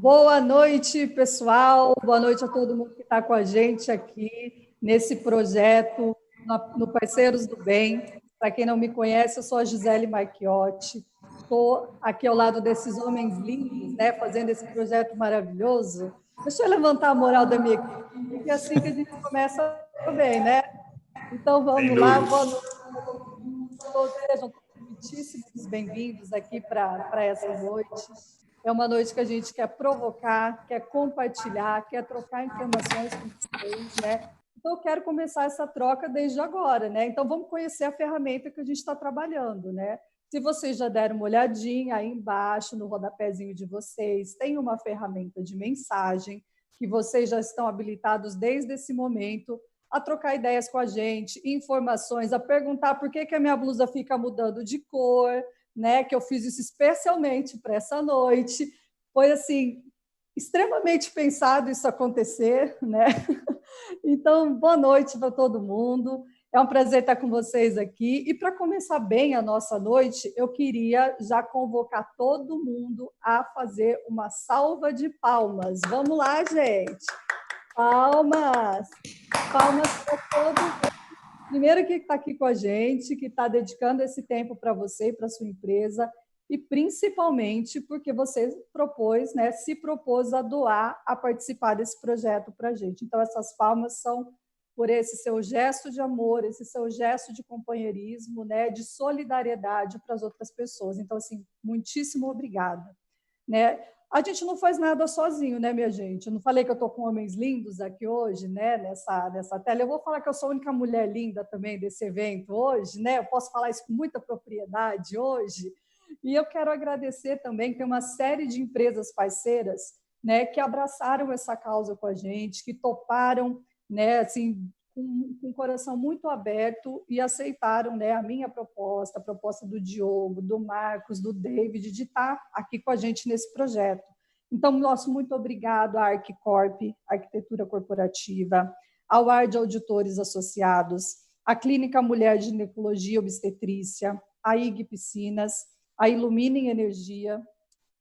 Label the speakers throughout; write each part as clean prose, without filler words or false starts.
Speaker 1: Boa noite, pessoal. Boa noite a todo mundo que está com a gente aqui nesse projeto no Parceiros do Bem. Para quem não me conhece, eu sou a Gisele Marchiotti. Estou aqui ao lado desses homens lindos, né, fazendo esse projeto maravilhoso. Deixa eu levantar a moral da minha equipe, porque é assim que a gente começa bem, né? Então, vamos lá. Boa noite a todo mundo. Sejam muitíssimos bem-vindos aqui para essa noite. É uma noite que a gente quer provocar, quer compartilhar, quer trocar informações com vocês, né? Então, eu quero começar essa troca desde agora, né? Então, vamos conhecer a ferramenta que a gente está trabalhando, né? Se vocês já deram uma olhadinha aí embaixo, no rodapézinho de vocês, tem uma ferramenta de mensagem que vocês já estão habilitados desde esse momento a trocar ideias com a gente, informações, a perguntar por que a minha blusa fica mudando de cor, né? Que eu fiz isso especialmente para essa noite. Foi assim extremamente pensado isso acontecer, né? Então, boa noite para todo mundo. É um prazer estar com vocês aqui. E para começar bem a nossa noite, eu queria já convocar todo mundo a fazer uma salva de palmas. Vamos lá, gente. Palmas. Palmas para todos. Primeiro que está aqui com a gente, que está dedicando esse tempo para você e para sua empresa, e principalmente porque você propôs, né, se propôs a doar, a participar desse projeto para a gente. Então, essas palmas são por esse seu gesto de amor, esse seu gesto de companheirismo, né, de solidariedade para as outras pessoas. Então, assim, muitíssimo obrigada. Né? A gente não faz nada sozinho, né, minha gente? Eu não falei que eu estou com homens lindos aqui hoje, né, nessa tela. Eu vou falar que eu sou a única mulher linda também desse evento hoje, né? Eu posso falar isso com muita propriedade hoje. E eu quero agradecer também que tem uma série de empresas parceiras, né, que abraçaram essa causa com a gente, que toparam, né, assim, com o coração muito aberto e aceitaram, né, a minha proposta, a proposta do Diogo, do Marcos, do David, de estar aqui com a gente nesse projeto. Então, nosso muito obrigado à Arquicorp, Arquitetura Corporativa, ao AR de Auditores Associados, à Clínica Mulher de Ginecologia e Obstetrícia, à IG Piscinas, à Iluminem Energia,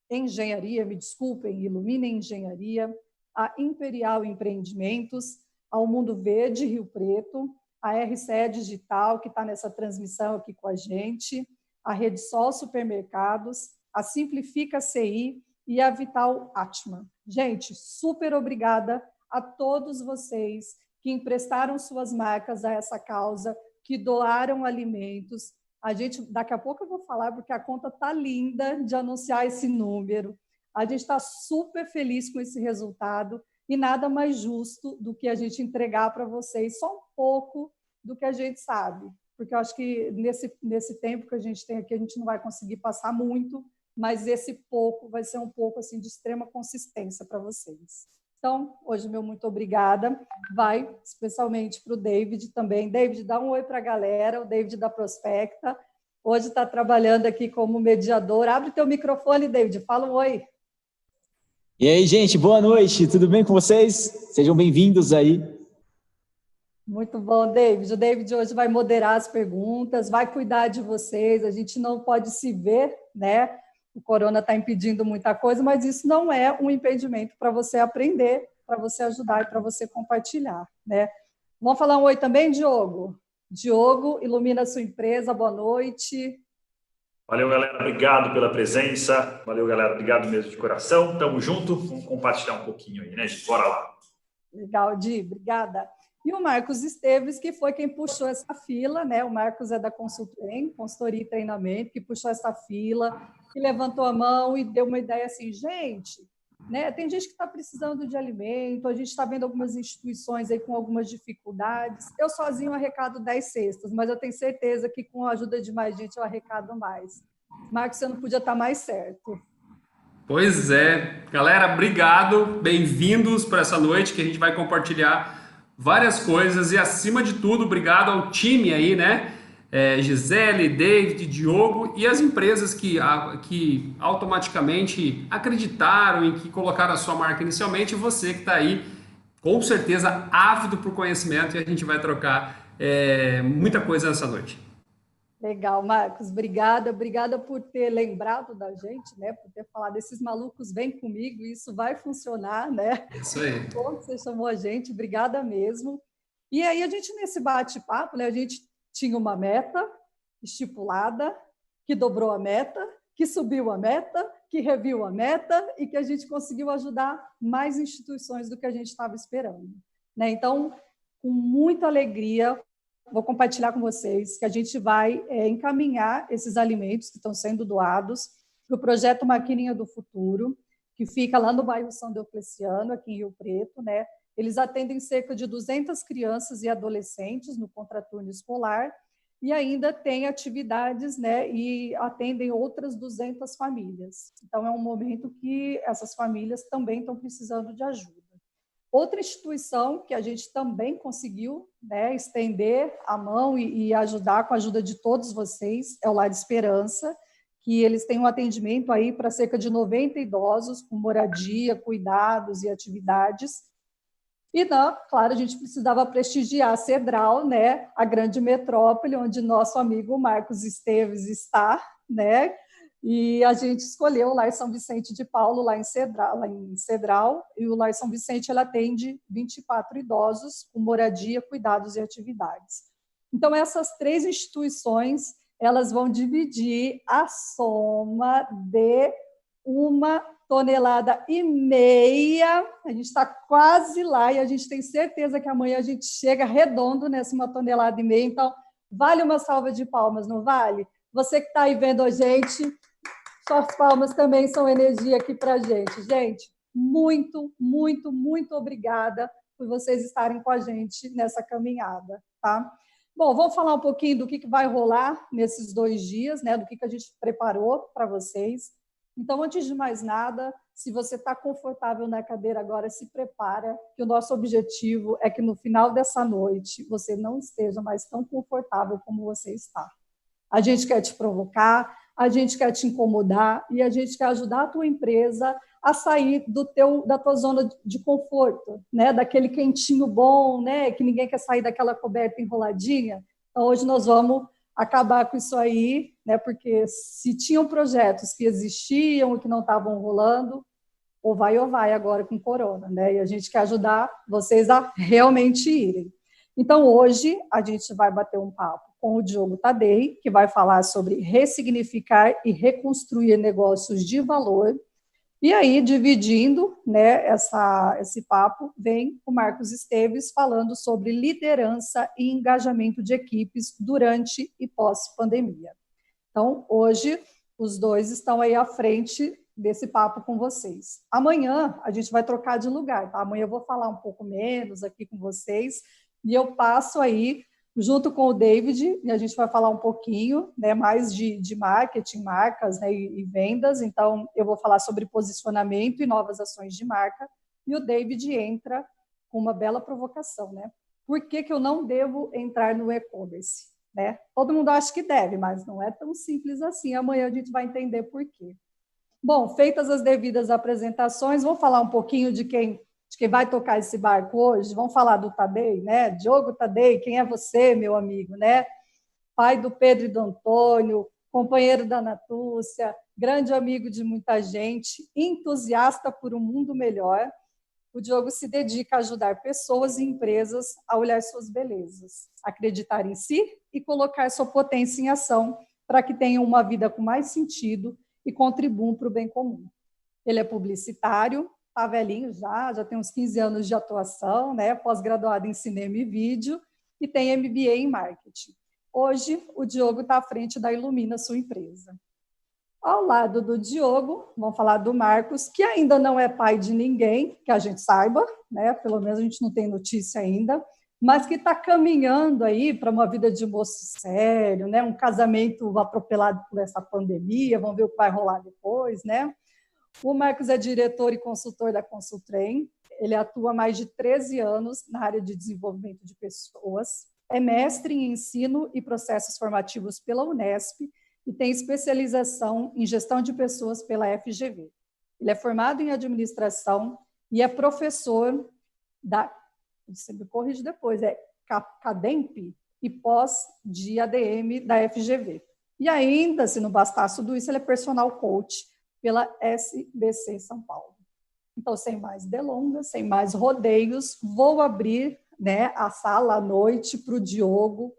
Speaker 1: Engenharia, me desculpem, Iluminem Engenharia, à Imperial Empreendimentos, ao Mundo Verde Rio Preto, a RCE Digital, que está nessa transmissão aqui com a gente, a Rede Sol Supermercados, a Simplifica CI e a Vital Atman. Gente, super obrigada a todos vocês que emprestaram suas marcas a essa causa, que doaram alimentos. A gente, daqui a pouco eu vou falar, porque a conta está linda de anunciar esse número. A gente está super feliz com esse resultado. E nada mais justo do que a gente entregar para vocês só um pouco do que a gente sabe. Porque eu acho que nesse tempo que a gente tem aqui, a gente não vai conseguir passar muito, mas esse pouco vai ser um pouco assim, de extrema consistência para vocês. Então, hoje, meu muito obrigada. Vai especialmente para o David também. David, dá um oi para a galera, o David da Prospecta. Hoje está trabalhando aqui como mediador. Abre teu microfone, David, fala um oi.
Speaker 2: E aí, gente, boa noite, tudo bem com vocês? Sejam bem-vindos aí.
Speaker 1: Muito bom, David. O David hoje vai moderar as perguntas, vai cuidar de vocês. A gente não pode se ver, né? O corona está impedindo muita coisa, mas isso não é um impedimento para você aprender, para você ajudar e para você compartilhar, né? Vamos falar um oi também, Diogo? Diogo, ilumina a sua empresa, boa noite.
Speaker 3: Valeu, galera. Obrigado pela presença. Valeu, galera. Obrigado mesmo de coração. Tamo junto. Vamos compartilhar um pouquinho aí, né, gente? Bora lá.
Speaker 1: Legal, Di. Obrigada. E o Marcos Esteves, que foi quem puxou essa fila, né? O Marcos é da Consultoria e Treinamento, que puxou essa fila, que levantou a mão e deu uma ideia assim, gente, né? Tem gente que está precisando de alimento, a gente está vendo algumas instituições aí com algumas dificuldades. Eu sozinho arrecado 10 cestas, mas eu tenho certeza que com a ajuda de mais gente eu arrecado mais. Marcos, você não podia estar mais certo.
Speaker 4: Pois é. Galera, obrigado. Bem-vindos para essa noite que a gente vai compartilhar várias coisas e, acima de tudo, obrigado ao time aí, né? Gisele, David, Diogo e as empresas que automaticamente acreditaram e que colocaram a sua marca inicialmente, e você que está aí, com certeza, ávido por conhecimento, e a gente vai trocar muita coisa nessa noite.
Speaker 1: Legal, Marcos, obrigada por ter lembrado da gente, né? Por ter falado, esses malucos vêm comigo, isso vai funcionar, né?
Speaker 4: Isso aí.
Speaker 1: Bom que você chamou a gente, obrigada mesmo. E aí a gente nesse bate-papo, né? A gente tinha uma meta estipulada, que dobrou a meta, que subiu a meta, que reviu a meta e que a gente conseguiu ajudar mais instituições do que a gente estava esperando, né? Então, com muita alegria, vou compartilhar com vocês que a gente vai encaminhar esses alimentos que estão sendo doados para o projeto Maquininha do Futuro, que fica lá no bairro São Diocleciano, aqui em Rio Preto, né? Eles atendem cerca de 200 crianças e adolescentes no contraturno escolar e ainda tem atividades, né? E atendem outras 200 famílias. Então, é um momento que essas famílias também estão precisando de ajuda. Outra instituição que a gente também conseguiu, né, estender a mão e ajudar com a ajuda de todos vocês é o Lar Esperança, que eles têm um atendimento aí para cerca de 90 idosos com moradia, cuidados e atividades. E, claro, a gente precisava prestigiar a Cedral, né, a grande metrópole onde nosso amigo Marcos Esteves está, né? E a gente escolheu o Lar São Vicente de Paulo, lá em Cedral, e o Lar São Vicente ela atende 24 idosos com moradia, cuidados e atividades. Então, essas 3 instituições elas vão dividir a soma de 1,5 tonelada. A gente está quase lá e a gente tem certeza que amanhã a gente chega redondo nessa 1,5 tonelada. Então, vale uma salva de palmas, não vale? Você que está aí vendo a gente, suas palmas também são energia aqui para a gente. Gente, muito, muito, muito obrigada por vocês estarem com a gente nessa caminhada, tá? Bom, vamos falar um pouquinho do que vai rolar nesses 2 dias, né? Do que a gente preparou para vocês. Então, antes de mais nada, se você está confortável na cadeira agora, se prepara, que o nosso objetivo é que no final dessa noite você não esteja mais tão confortável como você está. A gente quer te provocar, a gente quer te incomodar e a gente quer ajudar a tua empresa a sair da tua zona de conforto, né? Daquele quentinho bom, né? Que ninguém quer sair daquela coberta enroladinha. Então, hoje nós vamos acabar com isso aí, né? Porque se tinham projetos que existiam e que não estavam rolando, ou vai agora com corona, né? E a gente quer ajudar vocês a realmente irem. Então, hoje, a gente vai bater um papo com o Diogo Tadei, que vai falar sobre ressignificar e reconstruir negócios de valor. E aí, dividindo, né, esse papo, vem o Marcos Esteves falando sobre liderança e engajamento de equipes durante e pós-pandemia. Então, hoje, os dois estão aí à frente desse papo com vocês. Amanhã, a gente vai trocar de lugar, tá? Amanhã eu vou falar um pouco menos aqui com vocês, e eu passo aí junto com o David, e a gente vai falar um pouquinho, né, mais de marketing, marcas, né, e vendas. Então, eu vou falar sobre posicionamento e novas ações de marca, e o David entra com uma bela provocação, né? Por que eu não devo entrar no e-commerce? Né? Todo mundo acha que deve, mas não é tão simples assim. Amanhã a gente vai entender por quê. Bom, feitas as devidas apresentações, vamos falar um pouquinho de quem vai tocar esse barco hoje. Vamos falar do Tadei, né? Diogo Tadei, quem é você, meu amigo, né? Pai do Pedro e do Antônio, companheiro da Natúcia, grande amigo de muita gente, entusiasta por um mundo melhor. O Diogo se dedica a ajudar pessoas e empresas a olhar suas belezas, acreditar em si e colocar sua potência em ação para que tenham uma vida com mais sentido e contribuam para o bem comum. Ele é publicitário, está velhinho já tem uns 15 anos de atuação, né? Pós-graduado em cinema e vídeo e tem MBA em marketing. Hoje, o Diogo está à frente da Ilumina, sua empresa. Ao lado do Diogo, vamos falar do Marcos, que ainda não é pai de ninguém, que a gente saiba, né? Pelo menos a gente não tem notícia ainda, mas que está caminhando aí para uma vida de moço sério, né? Um casamento atropelado por essa pandemia, vamos ver o que vai rolar depois, né? O Marcos é diretor e consultor da Consultrem, ele atua há mais de 13 anos na área de desenvolvimento de pessoas, é mestre em ensino e processos formativos pela Unesp e tem especialização em gestão de pessoas pela FGV. Ele é formado em administração e é professor da, você me corrige depois, CADEMP, e pós de ADM da FGV. E ainda, se não bastasse tudo isso, ele é personal coach pela SBC São Paulo. Então, sem mais delongas, sem mais rodeios, vou abrir, né, a sala à noite para o Diogo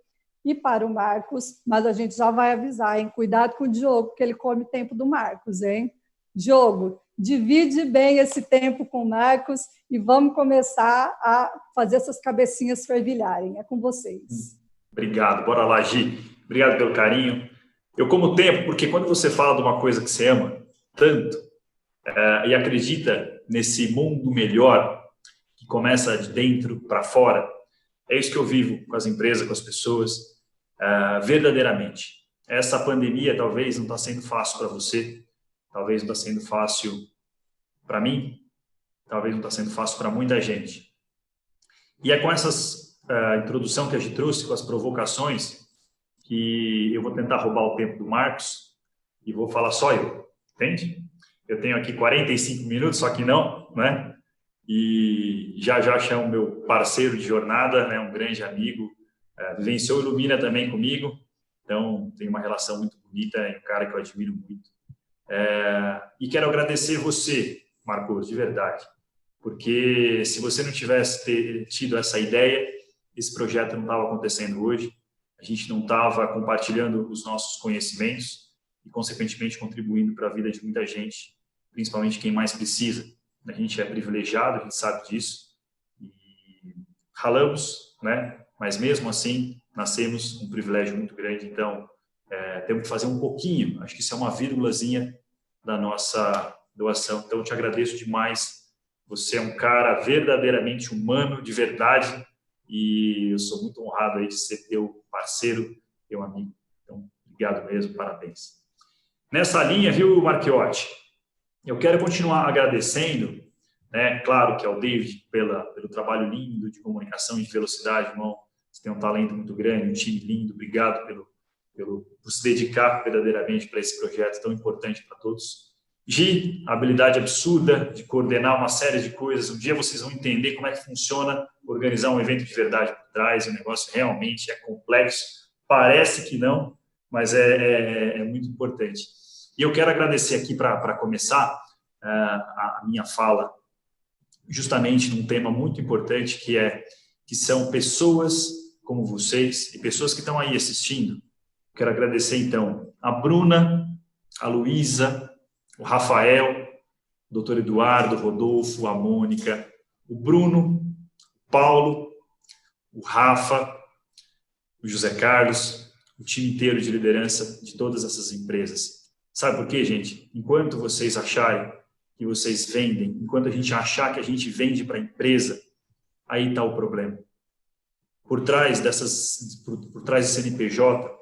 Speaker 1: e para o Marcos, mas a gente já vai avisar, hein? Cuidado com o Diogo, porque ele come tempo do Marcos, hein? Diogo, divide bem esse tempo com o Marcos e vamos começar a fazer essas cabecinhas fervilharem. É com vocês.
Speaker 3: Obrigado. Bora lá, Gi. Obrigado pelo carinho. Eu como tempo porque quando você fala de uma coisa que você ama tanto e acredita nesse mundo melhor que começa de dentro para fora, é isso que eu vivo com as empresas, com as pessoas, verdadeiramente. Essa pandemia talvez não está sendo fácil para você, talvez não está sendo fácil para mim, talvez não está sendo fácil para muita gente. E é com essas introdução que a gente trouxe, com as provocações, que eu vou tentar roubar o tempo do Marcos e vou falar só eu, entende? Eu tenho aqui 45 minutos, só que não, né? E já chamo meu parceiro de jornada, né? Um grande amigo, vivenciou Ilumina também comigo, então tem uma relação muito bonita, é um cara que eu admiro muito. E quero agradecer você, Marcos, de verdade, porque se você não tivesse tido essa ideia, esse projeto não estava acontecendo hoje, a gente não estava compartilhando os nossos conhecimentos e, consequentemente, contribuindo para a vida de muita gente, principalmente quem mais precisa. A gente é privilegiado, a gente sabe disso, e ralamos, né? Mas mesmo assim, nascemos um privilégio muito grande, então temos que fazer um pouquinho, acho que isso é uma vírgulazinha da nossa doação. Então, eu te agradeço demais, você é um cara verdadeiramente humano, de verdade, e eu sou muito honrado aí de ser teu parceiro, teu amigo. Então, obrigado mesmo, parabéns. Nessa linha, viu, Marchiotti? Eu quero continuar agradecendo, né, claro que é o David pelo trabalho lindo de comunicação e de velocidade, irmão. Você tem um talento muito grande, um time lindo. Obrigado por se dedicar verdadeiramente para esse projeto tão importante para todos. Gi, habilidade absurda de coordenar uma série de coisas. Um dia vocês vão entender como é que funciona organizar um evento de verdade por trás. O negócio realmente é complexo. Parece que não, mas é muito importante. E eu quero agradecer aqui para começar a minha fala justamente num tema muito importante que são pessoas como vocês e pessoas que estão aí assistindo. Quero agradecer então a Bruna, a Luísa, o Rafael, o Dr. Eduardo, o Rodolfo, a Mônica, o Bruno, o Paulo, o Rafa, o José Carlos, o time inteiro de liderança de todas essas empresas. Sabe por quê, gente? Enquanto vocês acharem que vocês vendem, enquanto a gente achar que a gente vende para a empresa, aí está o problema. Por trás do CNPJ,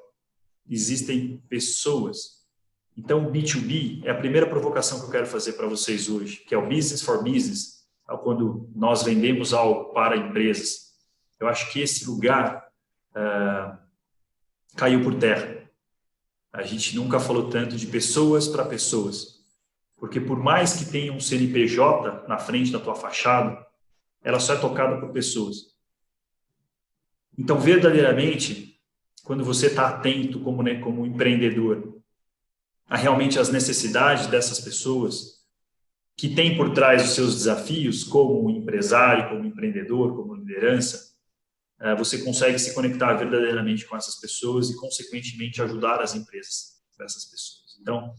Speaker 3: existem pessoas. Então, o B2B é a primeira provocação que eu quero fazer para vocês hoje, que é o business for business, quando nós vendemos algo para empresas. Eu acho que esse lugar caiu por terra. A gente nunca falou tanto de pessoas para pessoas, porque por mais que tenha um CNPJ na frente da tua fachada, ela só é tocada por pessoas. Então, verdadeiramente, quando você está atento como empreendedor a realmente as necessidades dessas pessoas que têm por trás os seus desafios como empresário, como empreendedor, como liderança, você consegue se conectar verdadeiramente com essas pessoas e, consequentemente, ajudar as empresas dessas pessoas. Então,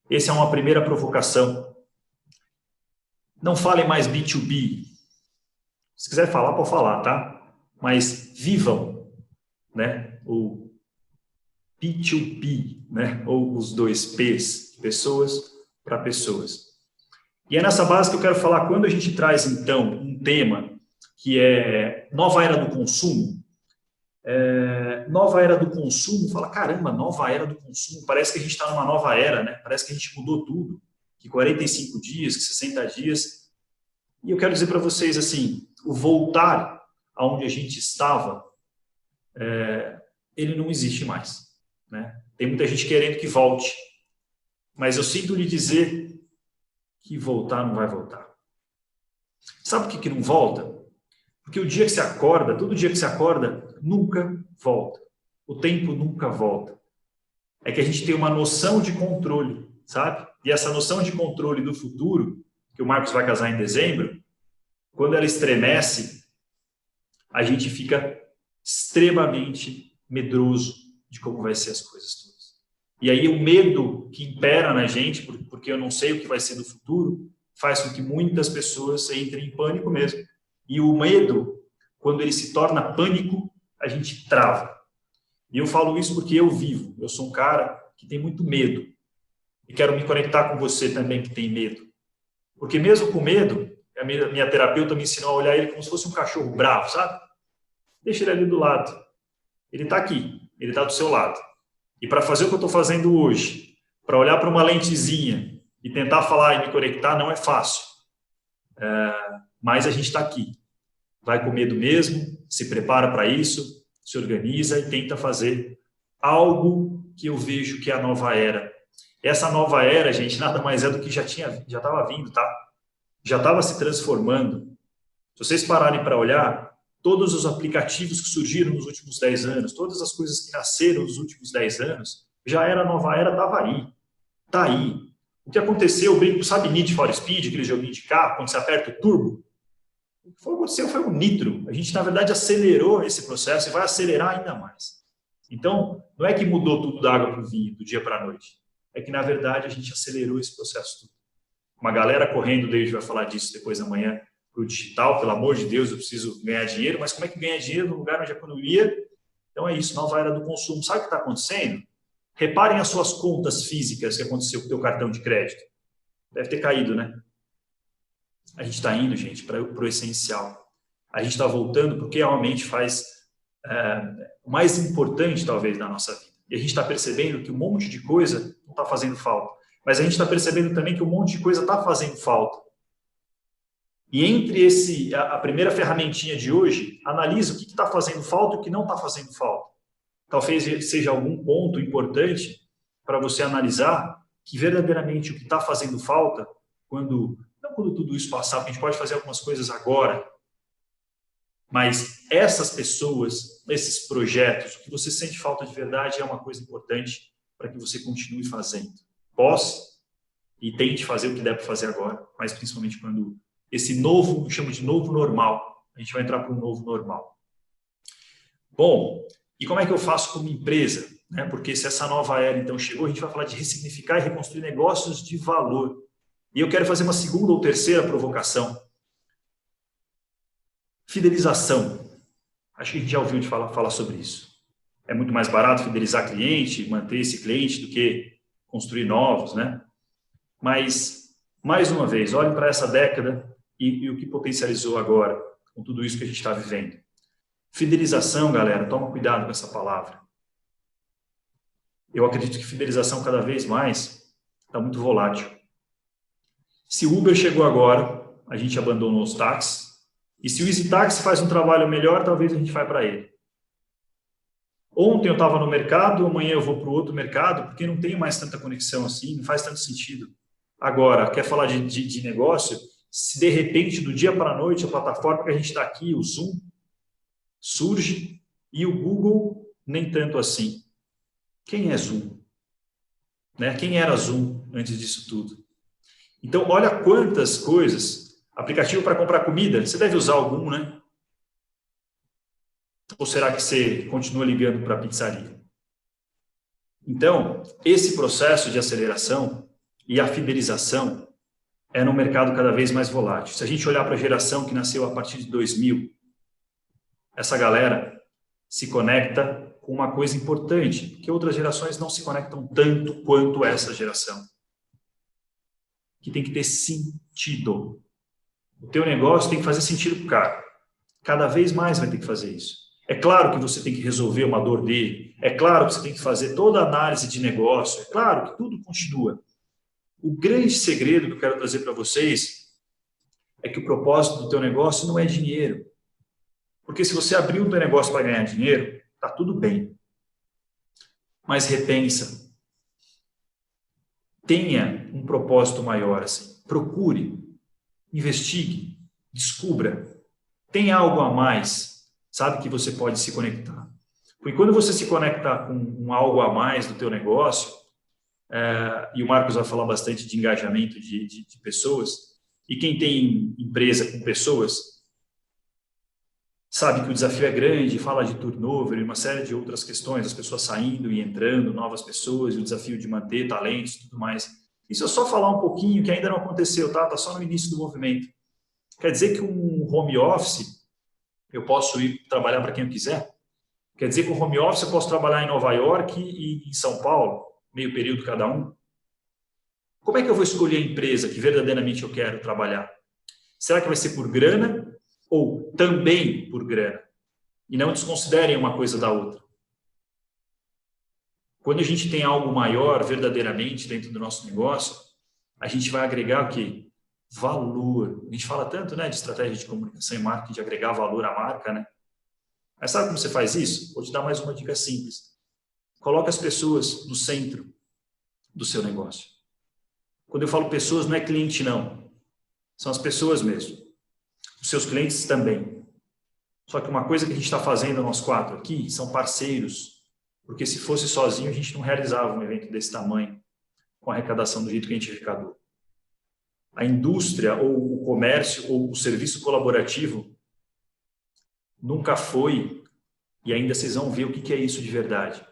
Speaker 3: essa é uma primeira provocação. Não falem mais B2B. Se quiser falar, pode falar, tá? Mas vivam, né? O P2P, né? Ou os 2 Ps, pessoas para pessoas. E é nessa base que eu quero falar, quando a gente traz, então, um tema que é nova era do consumo. Nova era do consumo, fala, caramba, nova era do consumo, parece que a gente está numa nova era, né? Parece que a gente mudou tudo, que 45 dias, que 60 dias. E eu quero dizer para vocês, assim, o voltar aonde a gente estava, ele não existe mais, né? Tem muita gente querendo que volte, mas eu sinto lhe dizer que voltar não vai voltar. Sabe por que não volta? Porque o dia que você acorda, todo dia que você acorda, nunca volta. O tempo nunca volta. É que a gente tem uma noção de controle, sabe? E essa noção de controle do futuro, que o Marcos vai casar em dezembro, quando ela estremece, a gente fica extremamente medroso de como vai ser as coisas todas. E aí o medo que impera na gente, porque eu não sei o que vai ser no futuro, faz com que muitas pessoas entrem em pânico mesmo. E o medo, quando ele se torna pânico, a gente trava. E eu falo isso porque eu vivo. Eu sou um cara que tem muito medo. E quero me conectar com você também que tem medo. Porque mesmo com medo, a minha terapeuta me ensinou a olhar ele como se fosse um cachorro bravo, sabe? Deixa ele ali do lado. Ele está aqui, ele está do seu lado. E para fazer o que eu estou fazendo hoje, para olhar para uma lentezinha e tentar falar e me conectar, não é fácil. Mas a gente está aqui. Vai com medo mesmo, se prepara para isso, se organiza e tenta fazer algo que eu vejo que é a nova era. Essa nova era, gente, nada mais é do que já estava vindo, tá? Já estava se transformando. Se vocês pararem para olhar, todos os aplicativos que surgiram nos últimos 10 anos, todas as coisas que nasceram nos últimos 10 anos, já era a nova era, estava aí. Está aí. O que aconteceu, eu brinco, sabe Need for Speed, aquele joguinho de carro, quando você aperta o turbo? O que aconteceu foi um nitro. A gente, na verdade, acelerou esse processo e vai acelerar ainda mais. Então, não é que mudou tudo da água para o vinho, do dia para a noite. É que, na verdade, a gente acelerou esse processo tudo. Uma galera correndo, o David vai falar disso depois da manhã, para o digital, pelo amor de Deus, eu preciso ganhar dinheiro, mas como é que ganha dinheiro no lugar onde a economia? Então é isso, nova era do consumo. Sabe o que está acontecendo? Reparem as suas contas físicas que aconteceu com o teu cartão de crédito. Deve ter caído, né? A gente está indo, gente, para o essencial. A gente está voltando porque realmente faz o mais importante, talvez, da nossa vida. E a gente está percebendo que um monte de coisa não está fazendo falta. Mas a gente está percebendo também que um monte de coisa está fazendo falta. E entre a primeira ferramentinha de hoje, analisa o que está fazendo falta e o que não está fazendo falta. Talvez seja algum ponto importante para você analisar que verdadeiramente o que está fazendo falta, não quando tudo isso passar, porque a gente pode fazer algumas coisas agora, mas essas pessoas, esses projetos, o que você sente falta de verdade é uma coisa importante para que você continue fazendo. Posse e tente fazer o que der para fazer agora, mas principalmente quando esse novo, eu chamo de novo normal. A gente vai entrar para um novo normal. Bom, e como é que eu faço como empresa? Porque se essa nova era, então, chegou, a gente vai falar de ressignificar e reconstruir negócios de valor. E eu quero fazer uma segunda ou terceira provocação. Fidelização. Acho que a gente já ouviu falar sobre isso. É muito mais barato fidelizar cliente, manter esse cliente, do que construir novos, né? Mas, mais uma vez, olhem para essa década e o que potencializou agora, com tudo isso que a gente está vivendo. Fidelização, galera, toma cuidado com essa palavra. Eu acredito que fidelização cada vez mais está muito volátil. Se o Uber chegou agora, a gente abandonou os táxis, e se o Easy Taxi faz um trabalho melhor, talvez a gente vá para ele. Ontem eu estava no mercado, amanhã eu vou para o outro mercado, porque não tenho mais tanta conexão assim, não faz tanto sentido. Agora, quer falar de negócio? Se de repente, do dia para a noite, a plataforma que a gente está aqui, o Zoom, surge e o Google nem tanto assim. Quem é Zoom? Quem era Zoom antes disso tudo? Então, olha quantas coisas. Aplicativo para comprar comida, você deve usar algum, né? Ou será que você continua ligando para a pizzaria? Então, esse processo de aceleração e a fidelização é num mercado cada vez mais volátil. Se a gente olhar para a geração que nasceu a partir de 2000, essa galera se conecta com uma coisa importante, que outras gerações não se conectam tanto quanto essa geração. Que tem que ter sentido. O teu negócio tem que fazer sentido para o cara. Cada vez mais vai ter que fazer isso. É claro que você tem que resolver uma dor dele. É claro que você tem que fazer toda a análise de negócio. É claro que tudo continua. O grande segredo que eu quero trazer para vocês é que o propósito do teu negócio não é dinheiro. Porque se você abrir o teu negócio para ganhar dinheiro, está tudo bem. Mas repensa. Tenha um propósito maior assim. Procure. Investigue, descubra, tem algo a mais, sabe que você pode se conectar. Porque quando você se conecta com algo a mais do teu negócio, e o Marcos vai falar bastante de engajamento de pessoas, e quem tem empresa com pessoas sabe que o desafio é grande, fala de turnover e uma série de outras questões, as pessoas saindo e entrando, novas pessoas, e o desafio de manter talentos e tudo mais. Isso é só falar um pouquinho que ainda não aconteceu, tá? Está só no início do movimento. Quer dizer que um home office, eu posso ir trabalhar para quem eu quiser? Quer dizer que o home office eu posso trabalhar em Nova York e em São Paulo, meio período cada um? Como é que eu vou escolher a empresa que verdadeiramente eu quero trabalhar? Será que vai ser por grana ou também por grana? E não desconsiderem uma coisa da outra. Quando a gente tem algo maior verdadeiramente dentro do nosso negócio, a gente vai agregar o quê? Valor. A gente fala tanto, né, de estratégia de comunicação e marketing, de agregar valor à marca, né? Mas sabe como você faz isso? Vou te dar mais uma dica simples. Coloque as pessoas no centro do seu negócio. Quando eu falo pessoas, não é cliente, não. São as pessoas mesmo. Os seus clientes também. Só que uma coisa que a gente está fazendo, nós 4 aqui, são parceiros. Porque se fosse sozinho, a gente não realizava um evento desse tamanho, com a arrecadação do jeito que a gente arrecadou. A indústria, ou o comércio, ou o serviço colaborativo nunca foi, e ainda vocês vão ver o que é isso de verdade.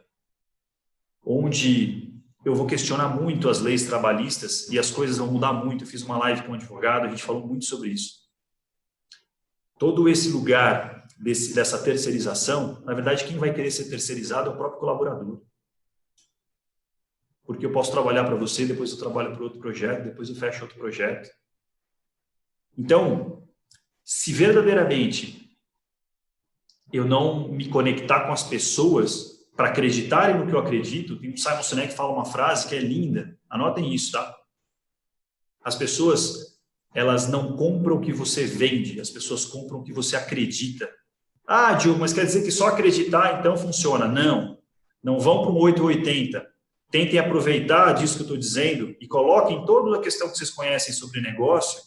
Speaker 3: Onde eu vou questionar muito as leis trabalhistas e as coisas vão mudar muito. Eu fiz uma live com um advogado, a gente falou muito sobre isso. Todo esse lugar dessa terceirização, na verdade, quem vai querer ser terceirizado é o próprio colaborador. Porque eu posso trabalhar para você, depois eu trabalho para outro projeto, depois eu fecho outro projeto. Então, se verdadeiramente eu não me conectar com as pessoas para acreditarem no que eu acredito, tem um Simon Sinek que fala uma frase que é linda, anotem isso, tá? As pessoas, elas não compram o que você vende, as pessoas compram o que você acredita. Ah, Diogo, mas quer dizer que só acreditar então funciona? Não, não vão para um 880. Tentem aproveitar disso que eu estou dizendo e coloquem toda a questão que vocês conhecem sobre negócio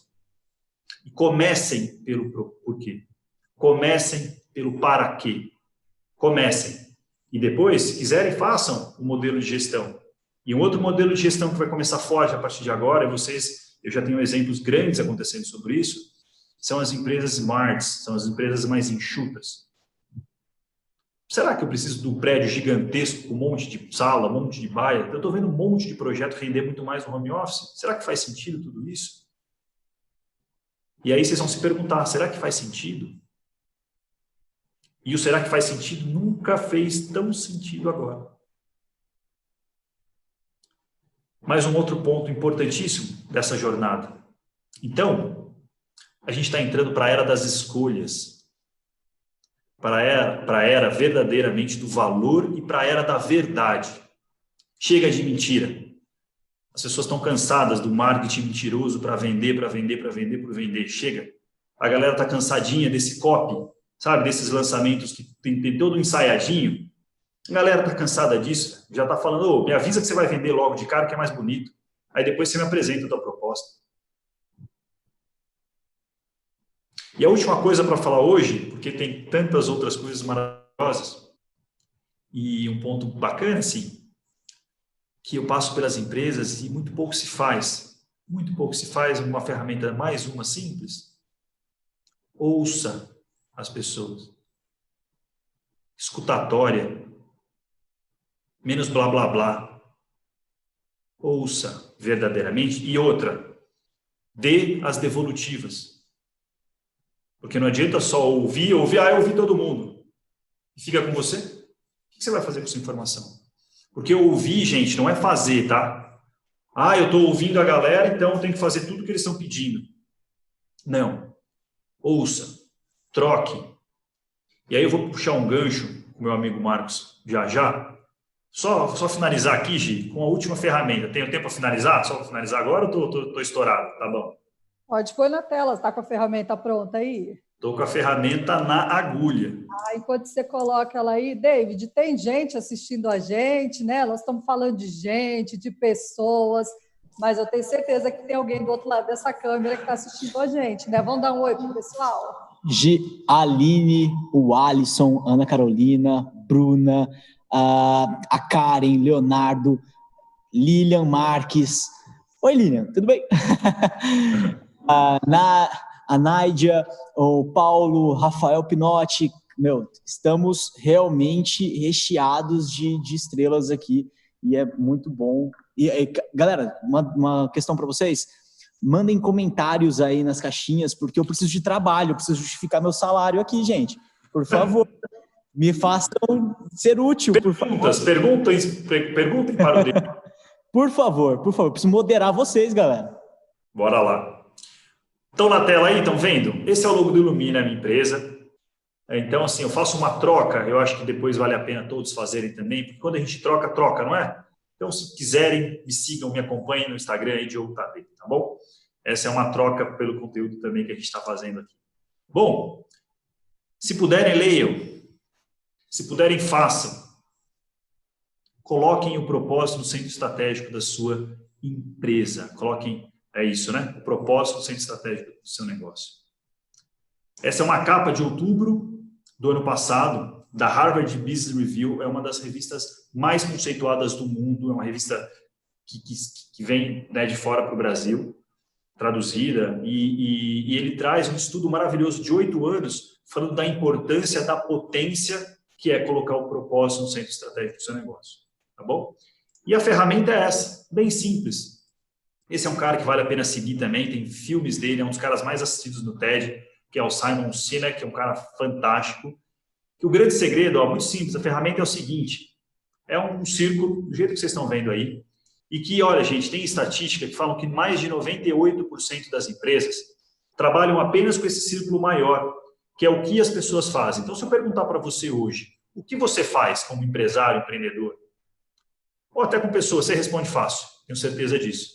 Speaker 3: e comecem pelo porquê. Comecem pelo para quê. Comecem. E depois, se quiserem, façam o modelo de gestão. E um outro modelo de gestão que vai começar forte a partir de agora, e vocês, eu já tenho exemplos grandes acontecendo sobre isso, são as empresas smarts, são as empresas mais enxutas. Será que eu preciso de um prédio gigantesco com um monte de sala, um monte de baia? Eu estou vendo um monte de projeto render muito mais no home office. Será que faz sentido tudo isso? E aí vocês vão se perguntar, será que faz sentido? E o será que faz sentido nunca fez tão sentido agora. Mais um outro ponto importantíssimo dessa jornada. Então, a gente está entrando para a era das escolhas, para a era verdadeiramente do valor e para a era da verdade. Chega de mentira. As pessoas estão cansadas do marketing mentiroso para vender, para vender, para vender, por vender. Chega. A galera está cansadinha desse copy, sabe? Desses lançamentos que tem todo um ensaiadinho. A galera está cansada disso. Já está falando, oh, me avisa que você vai vender logo de cara, que é mais bonito. Aí depois você me apresenta a tua proposta. E a última coisa para falar hoje, porque tem tantas outras coisas maravilhosas, e um ponto bacana, assim, que eu passo pelas empresas e muito pouco se faz. Muito pouco se faz uma ferramenta, mais uma simples. Ouça as pessoas. Escutatória. Menos blá, blá, blá. Ouça verdadeiramente. E outra, dê as devolutivas. Porque não adianta só ouvir, eu ouvi todo mundo. E fica com você. O que você vai fazer com essa informação? Porque ouvir, gente, não é fazer, tá? Ah, eu estou ouvindo a galera, então eu tenho que fazer tudo o que eles estão pedindo. Não. Ouça. Troque. E aí eu vou puxar um gancho com o meu amigo Marcos já. Só finalizar aqui, Gi, com a última ferramenta. Tenho tempo para finalizar? Só para finalizar agora ou estou estourado? Tá bom.
Speaker 1: Pode pôr na tela. Está com a ferramenta pronta aí?
Speaker 3: Estou com a ferramenta na agulha.
Speaker 1: Enquanto você coloca ela aí, David, tem gente assistindo a gente, né? Nós estamos falando de gente, de pessoas, mas eu tenho certeza que tem alguém do outro lado dessa câmera que está assistindo a gente, né? Vamos dar um oi para o pessoal?
Speaker 2: Aline, o Alisson, Ana Carolina, Bruna, a Karen, Leonardo, Lilian Marques. Oi, Lilian, tudo bem? A Nádia, o Paulo, Rafael Pinotti. Estamos realmente recheados de estrelas aqui e é muito bom. Galera, uma questão para vocês. Mandem comentários aí nas caixinhas, porque eu preciso de trabalho, eu preciso justificar meu salário aqui, gente. Por favor, me façam ser útil.
Speaker 3: Perguntem para o diretor.
Speaker 2: Por favor, preciso moderar vocês, galera.
Speaker 3: Bora lá. Estão na tela aí, estão vendo? Esse é o logo do Ilumina, minha empresa. Então, assim, eu faço uma troca, eu acho que depois vale a pena todos fazerem também, porque quando a gente troca, não é? Então, se quiserem, me sigam, me acompanhem no Instagram aí, Diogo Tadei, tá bom? Essa é uma troca pelo conteúdo também que a gente está fazendo aqui. Bom, se puderem, leiam. Se puderem, façam. Coloquem o propósito no centro estratégico da sua empresa. Coloquem, é isso, né? O propósito no centro estratégico do seu negócio. Essa é uma capa de outubro do ano passado, da Harvard Business Review. É uma das revistas mais conceituadas do mundo. É uma revista que vem, né, de fora para o Brasil, traduzida. E ele traz um estudo maravilhoso de 8 anos, falando da importância, da potência que é colocar o propósito no centro estratégico do seu negócio. Tá bom? E a ferramenta é essa, bem simples. Esse é um cara que vale a pena seguir também, tem filmes dele, é um dos caras mais assistidos no TED, que é o Simon Sinek, que é um cara fantástico. Que o grande segredo, muito simples, a ferramenta é o seguinte, é um círculo, do jeito que vocês estão vendo aí, e que, olha, gente, tem estatística que falam que mais de 98% das empresas trabalham apenas com esse círculo maior, que é o que as pessoas fazem. Então, se eu perguntar para você hoje, o que você faz como empresário, empreendedor? Ou até com pessoas, você responde fácil, tenho certeza disso.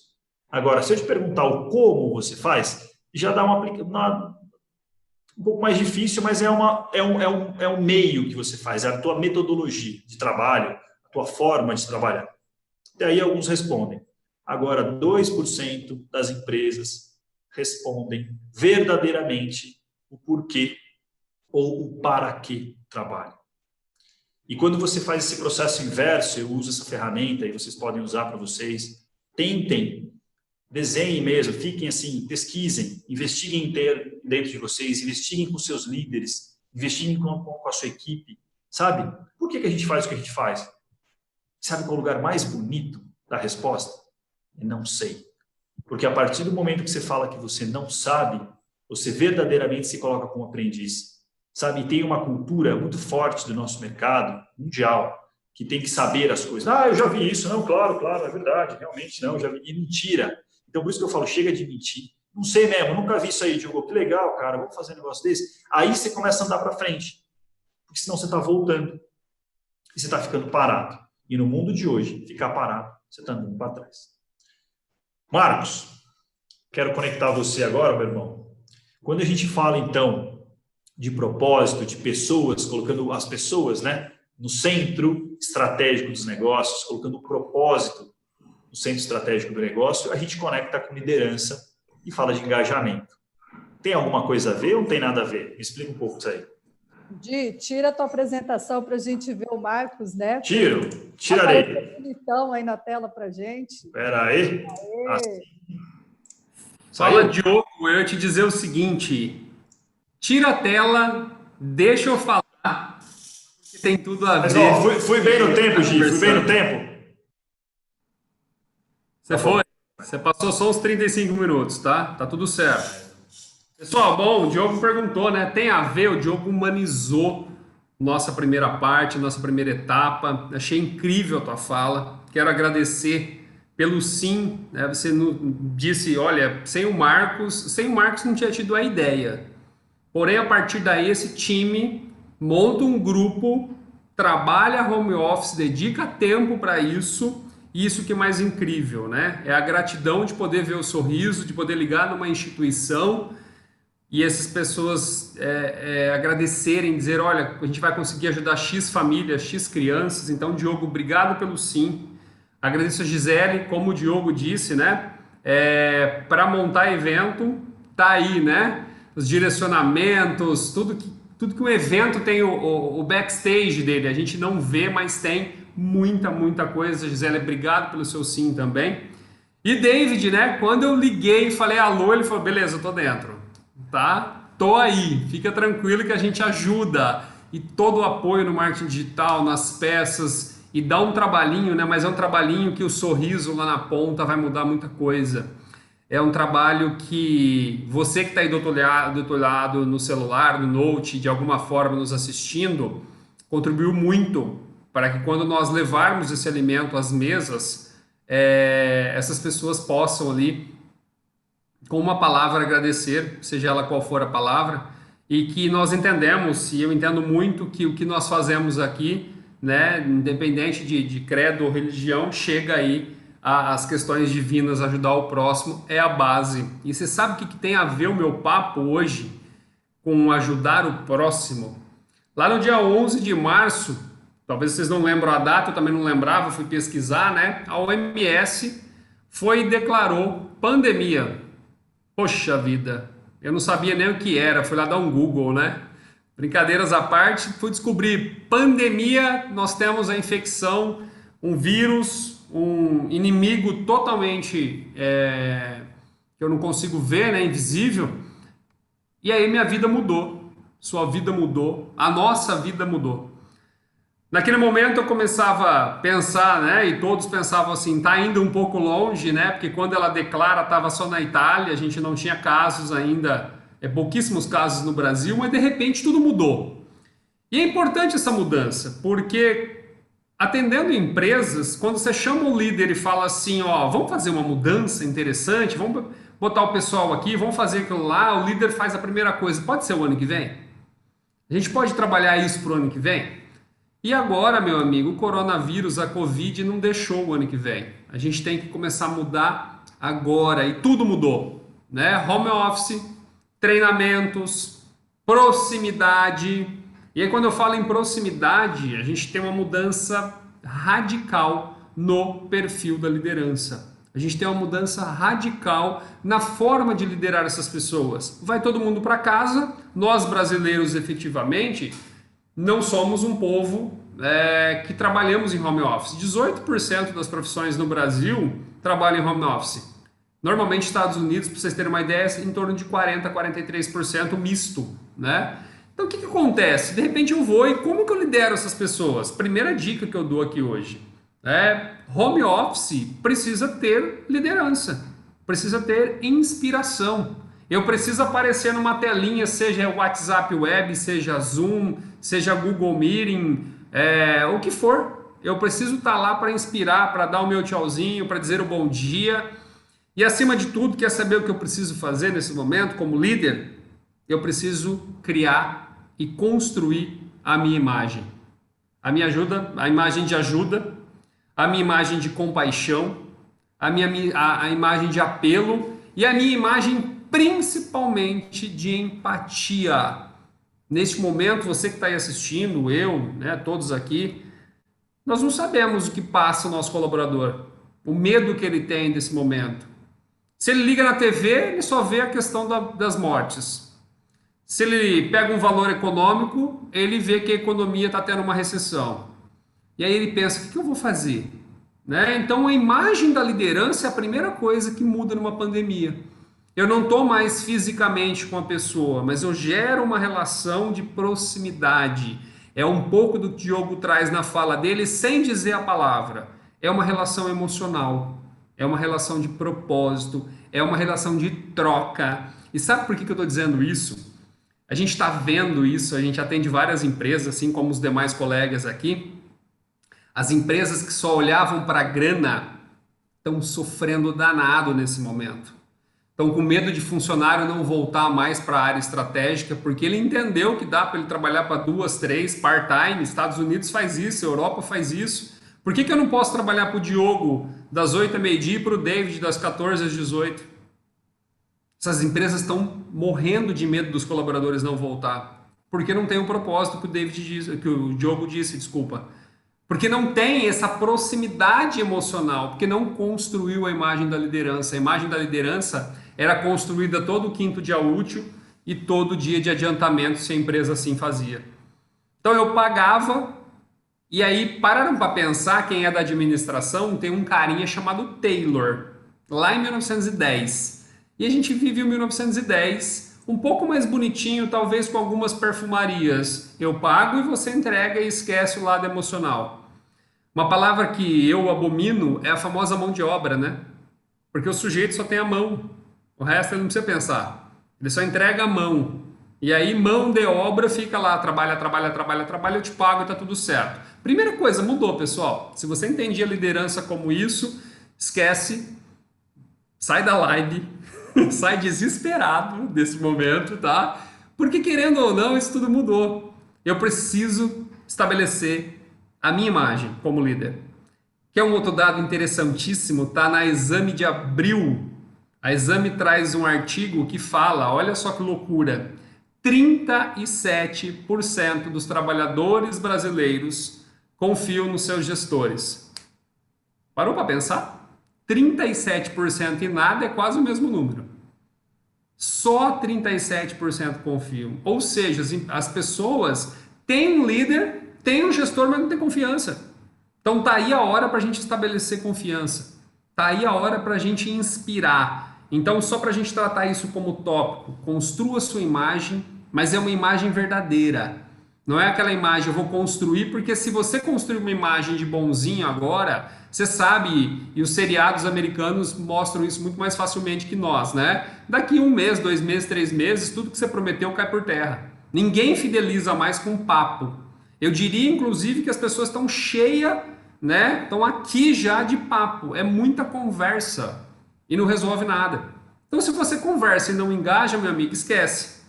Speaker 3: Agora, se eu te perguntar o como você faz, já dá um pouco mais difícil, mas é um meio que você faz, é a tua metodologia de trabalho, a tua forma de trabalhar. E aí alguns respondem. Agora, 2% das empresas respondem verdadeiramente o porquê ou o para que trabalham. E quando você faz esse processo inverso, eu uso essa ferramenta e vocês podem usar para vocês, tentem, desenhem mesmo, fiquem assim, pesquisem, investiguem dentro de vocês, investiguem com seus líderes, investiguem com a sua equipe, sabe? Por que a gente faz o que a gente faz? Sabe qual é o lugar mais bonito da resposta? Eu não sei. Porque a partir do momento que você fala que você não sabe, você verdadeiramente se coloca como aprendiz. Sabe, tem uma cultura muito forte do nosso mercado mundial, que tem que saber as coisas. Eu já vi isso. Não, claro, é verdade. Realmente não, já vi. E mentira. Então, por isso que eu falo, chega de mentir. Não sei mesmo, nunca vi isso aí, Diogo. Que legal, cara, vamos fazer um negócio desse. Aí você começa a andar para frente. Porque senão você está voltando. E você está ficando parado. E no mundo de hoje, ficar parado, você está andando para trás. Marcos, quero conectar você agora, meu irmão. Quando a gente fala, então, de propósito, de pessoas, colocando as pessoas, né, no centro estratégico dos negócios, colocando o propósito no centro estratégico do negócio, a gente conecta com liderança e fala de engajamento. Tem alguma coisa a ver ou não tem nada a ver? Me explica um pouco disso aí.
Speaker 1: Di, tira a tua apresentação para a gente ver o Marcos, né?
Speaker 3: Tirarei.
Speaker 1: Bonitão aí na tela para a gente.
Speaker 3: Espera aí. Assim.
Speaker 4: Fala, Diogo, eu ia te dizer o seguinte, tira a tela, deixa eu falar, porque tem tudo a ver.
Speaker 3: Mas, fui bem no tempo, Gi, fui bem no tempo.
Speaker 4: Você foi? Você passou só uns 35 minutos, tá? Tá tudo certo. Pessoal, bom, o Diogo perguntou, né? Tem a ver, o Diogo humanizou nossa primeira parte, nossa primeira etapa. Achei incrível a tua fala. Quero agradecer pelo sim, né? Você disse, olha, sem o Marcos não tinha tido a ideia. Porém, a partir daí, esse time monta um grupo, trabalha home office, dedica tempo para isso. E isso que é mais incrível, né? É a gratidão de poder ver o sorriso, de poder ligar numa instituição e essas pessoas agradecerem, dizer, olha, a gente vai conseguir ajudar X famílias, X crianças. Então, Diogo, obrigado pelo sim. Agradeço a Gisele, como o Diogo disse, né? Para montar evento, tá aí, né? Os direcionamentos, tudo que o evento tem o backstage dele. A gente não vê, mas tem muita coisa. Gisele, obrigado pelo seu sim também. E David, né? Quando eu liguei e falei alô, ele falou, beleza, eu tô dentro, tá? Tô aí, fica tranquilo que a gente ajuda. E todo o apoio no marketing digital, nas peças, e dá um trabalhinho, né? Mas é um trabalhinho que o sorriso lá na ponta vai mudar muita coisa. É um trabalho que você que está aí do outro lado no celular, no note, de alguma forma nos assistindo, contribuiu muito para que quando nós levarmos esse alimento às mesas, essas pessoas possam ali, com uma palavra, agradecer, seja ela qual for a palavra, e que nós entendemos, e eu entendo muito, que o que nós fazemos aqui, né, independente de credo ou religião, chega aí às questões divinas, ajudar o próximo é a base. E você sabe o que tem a ver o meu papo hoje com ajudar o próximo? Lá no dia 11 de março, talvez vocês não lembram a data, eu também não lembrava, fui pesquisar, né? A OMS foi e declarou pandemia. Poxa vida, eu não sabia nem o que era, fui lá dar um Google, né? Brincadeiras à parte, fui descobrir pandemia, nós temos a infecção, um vírus, um inimigo totalmente que eu não consigo ver, né? Invisível. E aí minha vida mudou, sua vida mudou, a nossa vida mudou. Naquele momento eu começava a pensar, né, e todos pensavam assim, tá indo um pouco longe, né, porque quando ela declara estava só na Itália, a gente não tinha casos ainda, pouquíssimos casos no Brasil, mas de repente tudo mudou. E é importante essa mudança, porque atendendo empresas, quando você chama o líder e fala assim, ó, vamos fazer uma mudança interessante, vamos botar o pessoal aqui, vamos fazer aquilo lá, o líder faz a primeira coisa, pode ser o ano que vem? A gente pode trabalhar isso para o ano que vem? E agora, meu amigo, o coronavírus, a Covid não deixou o ano que vem. A gente tem que começar a mudar agora e tudo mudou, né? Home office, treinamentos, proximidade. E aí quando eu falo em proximidade, a gente tem uma mudança radical no perfil da liderança. A gente tem uma mudança radical na forma de liderar essas pessoas. Vai todo mundo para casa, nós brasileiros efetivamente não somos um povo que trabalhamos em home office. 18% das profissões no Brasil trabalham em home office. Normalmente, Estados Unidos, para vocês terem uma ideia, é em torno de 40%, 43% misto, né? Então, o que acontece? De repente eu vou e como que eu lidero essas pessoas? Primeira dica que eu dou aqui hoje. Home office precisa ter liderança, precisa ter inspiração. Eu preciso aparecer numa telinha, seja WhatsApp Web, seja Zoom, seja Google Meeting, o que for. Eu preciso estar lá para inspirar, para dar o meu tchauzinho, para dizer o bom dia. E acima de tudo, quer saber o que eu preciso fazer nesse momento como líder? Eu preciso criar e construir a minha imagem. A imagem de ajuda, a minha imagem de compaixão, a imagem de apelo e a minha imagem principalmente de empatia. Neste momento, você que está aí assistindo, eu, né, todos aqui, nós não sabemos o que passa o nosso colaborador, o medo que ele tem nesse momento. Se ele liga na TV, ele só vê a questão das mortes. Se ele pega um valor econômico, ele vê que a economia está tendo uma recessão. E aí ele pensa, o que eu vou fazer? Né? Então a imagem da liderança é a primeira coisa que muda numa pandemia. Eu não estou mais fisicamente com a pessoa, mas eu gero uma relação de proximidade. É um pouco do que o Diogo traz na fala dele, sem dizer a palavra. É uma relação emocional, é uma relação de propósito, é uma relação de troca. E sabe por que eu estou dizendo isso? A gente está vendo isso, a gente atende várias empresas, assim como os demais colegas aqui. As empresas que só olhavam para a grana estão sofrendo danado nesse momento. Estão com medo de funcionário não voltar mais para a área estratégica, porque ele entendeu que dá para ele trabalhar para 2, 3, part-time. Estados Unidos faz isso, Europa faz isso. Por que eu não posso trabalhar para o Diogo das 8 ao meio-dia e para o David das 14 às 18? Essas empresas estão morrendo de medo dos colaboradores não voltar, porque não tem o propósito que o Diogo disse, desculpa. Porque não tem essa proximidade emocional, porque não construiu a imagem da liderança. A imagem da liderança era construída todo o quinto dia útil e todo dia de adiantamento se a empresa assim fazia. Então eu pagava, e aí pararam para pensar, quem é da administração, tem um carinha chamado Taylor, lá em 1910. E a gente vive o 1910, um pouco mais bonitinho, talvez com algumas perfumarias. Eu pago e você entrega e esquece o lado emocional. Uma palavra que eu abomino é a famosa mão de obra, né? Porque o sujeito só tem a mão, o resto ele não precisa pensar. Ele só entrega a mão. E aí, mão de obra fica lá, trabalha, eu te pago e tá tudo certo. Primeira coisa, mudou, pessoal. Se você entendia liderança como isso, esquece, sai da live, sai desesperado desse momento, tá? Porque querendo ou não, isso tudo mudou. Eu preciso estabelecer a minha imagem como líder. Que é um outro dado interessantíssimo, tá na Exame de abril. A Exame traz um artigo que fala, olha só que loucura, 37% dos trabalhadores brasileiros confiam nos seus gestores. Parou para pensar? 37% e nada é quase o mesmo número. Só 37% confiam. Ou seja, as pessoas têm um líder, têm um gestor, mas não têm confiança. Então tá aí a hora para a gente estabelecer confiança. Tá aí a hora para a gente inspirar. Então, só para a gente tratar isso como tópico, construa sua imagem, mas é uma imagem verdadeira. Não é aquela imagem, eu vou construir, porque se você construir uma imagem de bonzinho agora, você sabe, e os seriados americanos mostram isso muito mais facilmente que nós, né? Daqui 1 mês, 2 meses, 3 meses, tudo que você prometeu cai por terra. Ninguém fideliza mais com papo. Eu diria, inclusive, que as pessoas estão cheias, né? Estão aqui já de papo. É muita conversa e não resolve nada. Então, se você conversa e não engaja, meu amigo, esquece.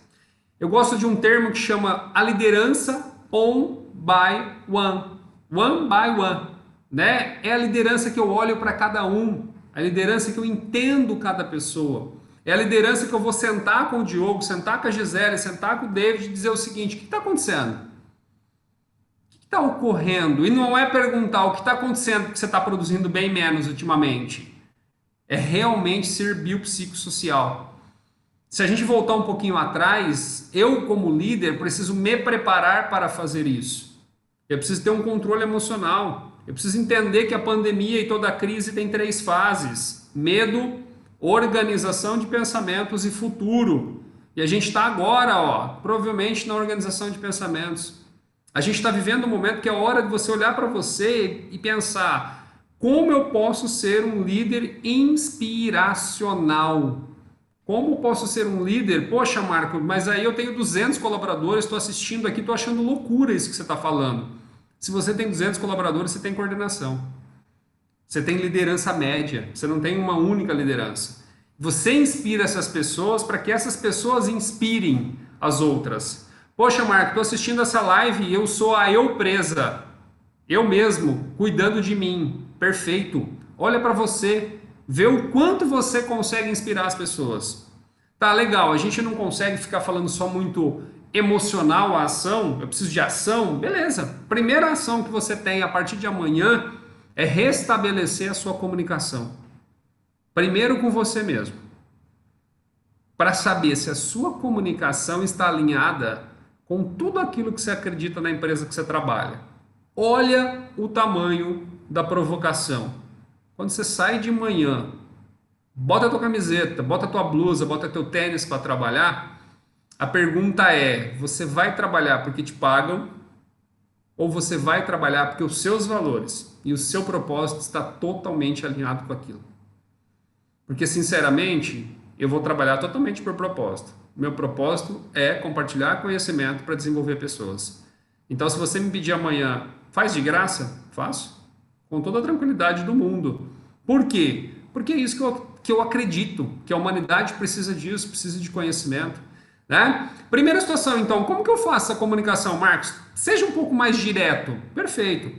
Speaker 4: Eu gosto de um termo que chama a liderança on by one. One by one. Né? É a liderança que eu olho para cada um. A liderança que eu entendo cada pessoa. É a liderança que eu vou sentar com o Diogo, sentar com a Gisele, sentar com o David e dizer o seguinte: o que está acontecendo? O que está ocorrendo? E não é perguntar o que está acontecendo porque você está produzindo bem menos ultimamente. É realmente ser biopsicossocial. Se a gente voltar um pouquinho atrás, eu como líder preciso me preparar para fazer isso. Eu preciso ter um controle emocional. Eu preciso entender que a pandemia e toda a crise tem 3 fases: medo, organização de pensamentos e futuro. E a gente está agora, provavelmente na organização de pensamentos. A gente está vivendo um momento que é hora de você olhar para você e pensar: como eu posso ser um líder inspiracional? Como posso ser um líder? Poxa, Marco, mas aí eu tenho 200 colaboradores, estou assistindo aqui, estou achando loucura isso que você está falando. Se você tem 200 colaboradores, você tem coordenação. Você tem liderança média, você não tem uma única liderança. Você inspira essas pessoas para que essas pessoas inspirem as outras. Poxa, Marco, estou assistindo essa live e eu sou a eu presa. Eu mesmo, cuidando de mim. Perfeito. Olha para você. Vê o quanto você consegue inspirar as pessoas. Tá, legal, a gente não consegue ficar falando só muito emocional a ação, eu preciso de ação, beleza. Primeira ação que você tem a partir de amanhã é restabelecer a sua comunicação. Primeiro com você mesmo. Para saber se a sua comunicação está alinhada com tudo aquilo que você acredita na empresa que você trabalha. Olha o tamanho da provocação. Quando você sai de manhã, bota a tua camiseta, bota a tua blusa, bota teu tênis para trabalhar, a pergunta é: você vai trabalhar porque te pagam ou você vai trabalhar porque os seus valores e o seu propósito está totalmente alinhado com aquilo? Porque, sinceramente, eu vou trabalhar totalmente por propósito. Meu propósito é compartilhar conhecimento para desenvolver pessoas. Então, se você me pedir amanhã, faz de graça? Faço. Com toda a tranquilidade do mundo. Por quê? Porque é isso que eu acredito, que a humanidade precisa disso, precisa de conhecimento. Né? Primeira situação, então, como que eu faço essa comunicação, Marcos? Seja um pouco mais direto. Perfeito.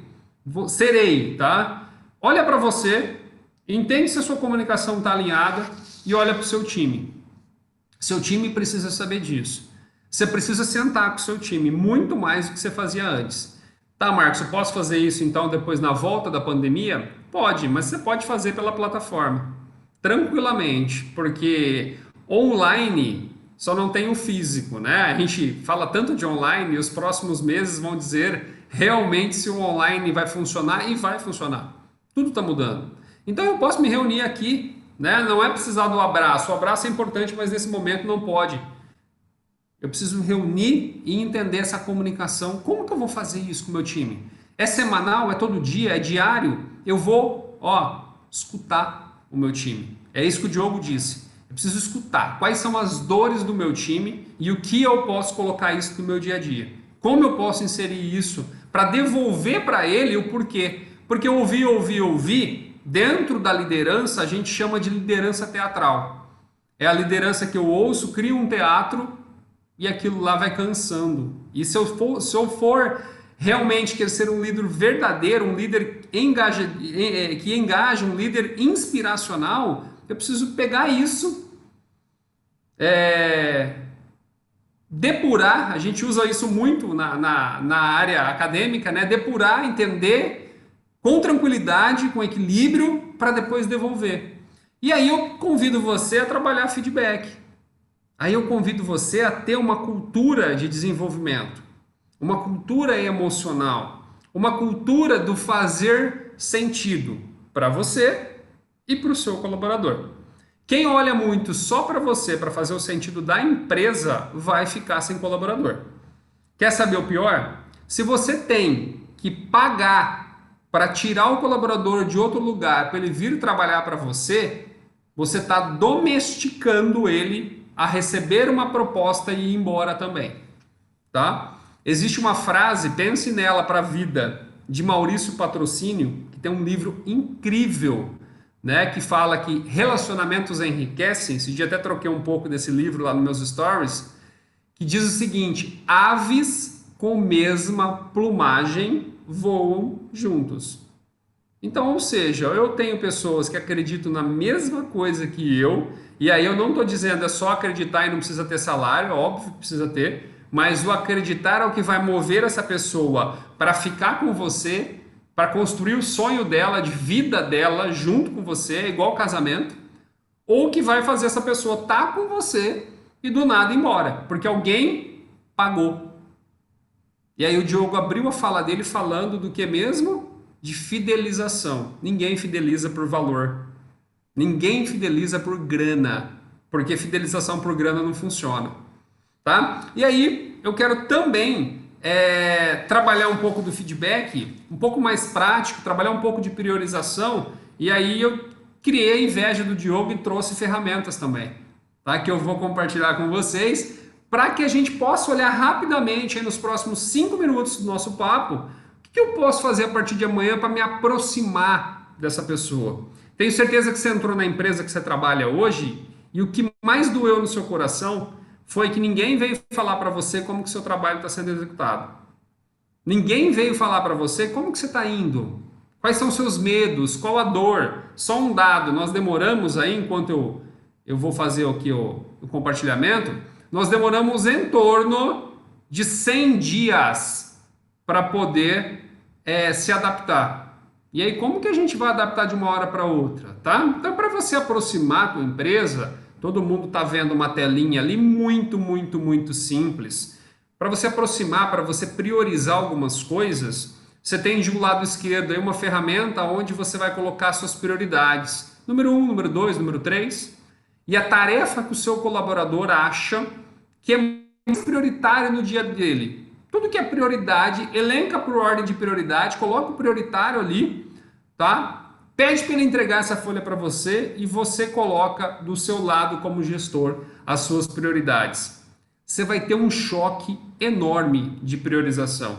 Speaker 4: Serei, tá? Olha para você, entende se a sua comunicação está alinhada e olha para o seu time. Seu time precisa saber disso. Você precisa sentar com o seu time, muito mais do que você fazia antes. Tá, Marcos, eu posso fazer isso então depois na volta da pandemia? Pode, mas você pode fazer pela plataforma. Tranquilamente, porque online só não tem o físico, né? A gente fala tanto de online e os próximos meses vão dizer realmente se o online vai funcionar e vai funcionar. Tudo está mudando. Então eu posso me reunir aqui, né? Não é precisar do abraço. O abraço é importante, mas nesse momento não pode. Eu preciso me reunir e entender essa comunicação. Como que eu vou fazer isso com o meu time? É semanal? É todo dia? É diário? Eu vou, escutar o meu time. É isso que o Diogo disse. Eu preciso escutar quais são as dores do meu time e o que eu posso colocar isso no meu dia a dia. Como eu posso inserir isso para devolver para ele o porquê. Porque ouvir, dentro da liderança a gente chama de liderança teatral. É a liderança que eu ouço, crio um teatro e aquilo lá vai cansando. E se eu for realmente querer ser um líder verdadeiro, um líder que engaja, um líder inspiracional, eu preciso pegar isso, depurar, a gente usa isso muito na área acadêmica, né? Depurar, entender, com tranquilidade, com equilíbrio, para depois devolver. E aí eu convido você a trabalhar feedback. Aí eu convido você a ter uma cultura de desenvolvimento, uma cultura emocional, uma cultura do fazer sentido para você e para o seu colaborador. Quem olha muito só para você, para fazer o sentido da empresa, vai ficar sem colaborador. Quer saber o pior? Se você tem que pagar para tirar o colaborador de outro lugar, para ele vir trabalhar para você, você está domesticando ele a receber uma proposta e ir embora também, tá? Existe uma frase, pense nela para a vida, de Maurício Patrocínio, que tem um livro incrível, né, que fala que relacionamentos enriquecem. Esse dia até troquei um pouco desse livro lá nos meus stories, que diz o seguinte: aves com mesma plumagem voam juntos. Então, ou seja, eu tenho pessoas que acreditam na mesma coisa que eu, e aí eu não estou dizendo é só acreditar e não precisa ter salário, óbvio que precisa ter, mas o acreditar é o que vai mover essa pessoa para ficar com você, para construir o sonho dela, de vida dela, junto com você, é igual casamento, ou que vai fazer essa pessoa estar com você e do nada ir embora, porque alguém pagou. E aí o Diogo abriu a fala dele falando do que mesmo? De fidelização. Ninguém fideliza por valor. Ninguém fideliza por grana, porque fidelização por grana não funciona, tá? E aí eu quero também trabalhar um pouco do feedback, um pouco mais prático, trabalhar um pouco de priorização, e aí eu criei a inveja do Diogo e trouxe ferramentas também, tá? Que eu vou compartilhar com vocês, para que a gente possa olhar rapidamente aí nos próximos 5 minutos do nosso papo, o que eu posso fazer a partir de amanhã para me aproximar dessa pessoa. Tenho certeza que você entrou na empresa que você trabalha hoje e o que mais doeu no seu coração foi que ninguém veio falar para você como que o seu trabalho está sendo executado. Ninguém veio falar para você como que você está indo, quais são os seus medos, qual a dor. Só um dado, nós demoramos aí, enquanto eu vou fazer aqui o compartilhamento, nós demoramos em torno de 100 dias para poder se adaptar. E aí, como que a gente vai adaptar de uma hora para outra, tá? Então, para você aproximar a tua empresa, todo mundo está vendo uma telinha ali muito, muito, muito simples. Para você aproximar, para você priorizar algumas coisas, você tem de um lado esquerdo aí uma ferramenta onde você vai colocar suas prioridades. Número 1, número 2, número 3. E a tarefa que o seu colaborador acha que é mais prioritária no dia dele. Tudo que é prioridade, elenca por ordem de prioridade, coloca o prioritário ali, tá? Pede para ele entregar essa folha para você e você coloca do seu lado como gestor as suas prioridades. Você vai ter um choque enorme de priorização.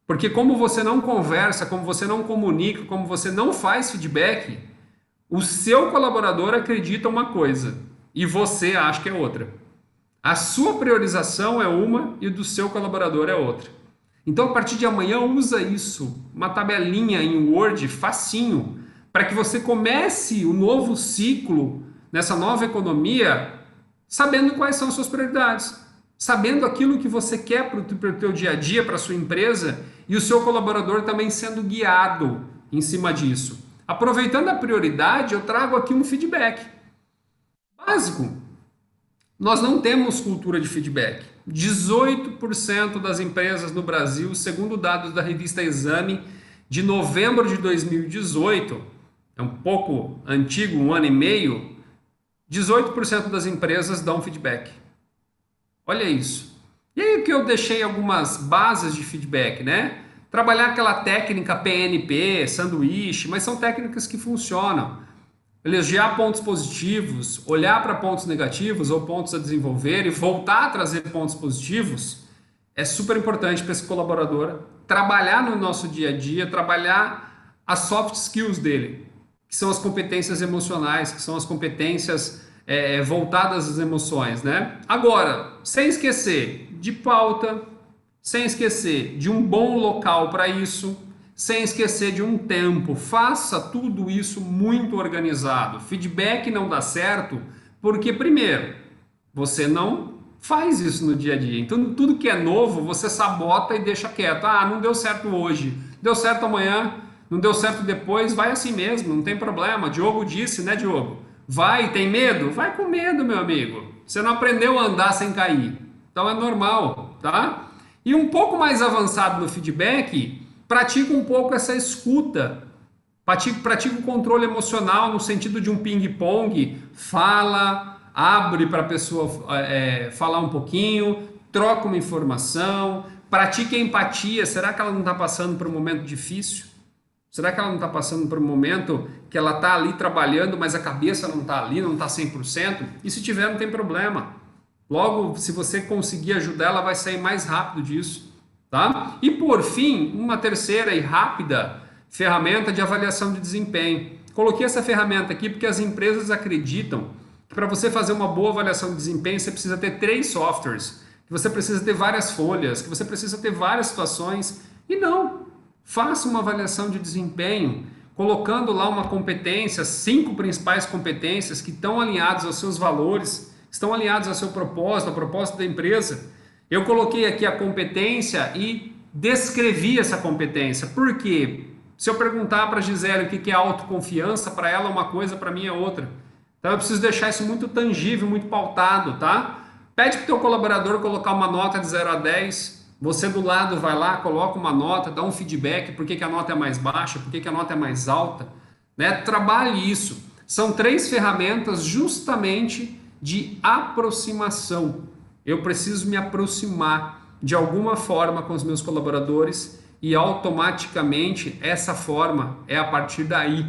Speaker 4: Porque como você não conversa, como você não comunica, como você não faz feedback, o seu colaborador acredita uma coisa e você acha que é outra. A sua priorização é uma e do seu colaborador é outra. Então, a partir de amanhã, usa isso, uma tabelinha em Word, facinho, para que você comece o novo ciclo nessa nova economia, sabendo quais são as suas prioridades, sabendo aquilo que você quer para o teu dia a dia, para a sua empresa, e o seu colaborador também sendo guiado em cima disso. Aproveitando a prioridade, eu trago aqui um feedback básico. nós não temos cultura de feedback. 18% das empresas no Brasil, segundo dados da revista Exame, de novembro de 2018, é um pouco antigo, 1 ano e meio, 18% das empresas dão feedback. Olha isso. E aí que eu deixei algumas bases de feedback, né? Trabalhar aquela técnica PNP, sanduíche, mas são técnicas que funcionam. Elogiar pontos positivos, olhar para pontos negativos ou pontos a desenvolver e voltar a trazer pontos positivos é super importante para esse colaborador trabalhar no nosso dia a dia, trabalhar as soft skills dele, que são as competências emocionais, que são as competências voltadas às emoções, né? Agora, sem esquecer de pauta, sem esquecer de um bom local para isso, sem esquecer de um tempo. Faça tudo isso muito organizado. Feedback não dá certo porque, primeiro, você não faz isso no dia a dia. Então, tudo que é novo, você sabota e deixa quieto. Ah, não deu certo hoje, deu certo amanhã, não deu certo depois, vai assim mesmo, não tem problema. Diogo disse, né, Diogo? Vai, tem medo? Vai com medo, meu amigo. Você não aprendeu a andar sem cair. Então, é normal, tá? E um pouco mais avançado no feedback, pratica um pouco essa escuta, pratica o controle emocional no sentido de um ping-pong, fala, abre para a pessoa falar um pouquinho, troca uma informação, pratique a empatia. Será que ela não está passando por um momento difícil? Será que ela não está passando por um momento que ela está ali trabalhando, mas a cabeça não está ali, não está 100%? E se tiver, não tem problema. Logo, se você conseguir ajudar, ela vai sair mais rápido disso. Tá? E por fim, uma terceira e rápida ferramenta de avaliação de desempenho. Coloquei essa ferramenta aqui porque as empresas acreditam que para você fazer uma boa avaliação de desempenho você precisa ter 3 softwares, que você precisa ter várias folhas, que você precisa ter várias situações. E não, faça uma avaliação de desempenho colocando lá uma competência, 5 principais competências que estão alinhadas aos seus valores, estão alinhados ao seu propósito, ao propósito da empresa. Eu coloquei aqui a competência e descrevi essa competência. Por quê? Se eu perguntar para a Gisele o que é autoconfiança, para ela é uma coisa, para mim é outra. Então eu preciso deixar isso muito tangível, muito pautado, tá? Pede para o teu colaborador colocar uma nota de 0 a 10. Você do lado vai lá, coloca uma nota, dá um feedback, por que a nota é mais baixa, por que a nota é mais alta. Né? Trabalhe isso. São 3 ferramentas justamente de aproximação. Eu preciso me aproximar de alguma forma com os meus colaboradores e automaticamente essa forma é a partir daí.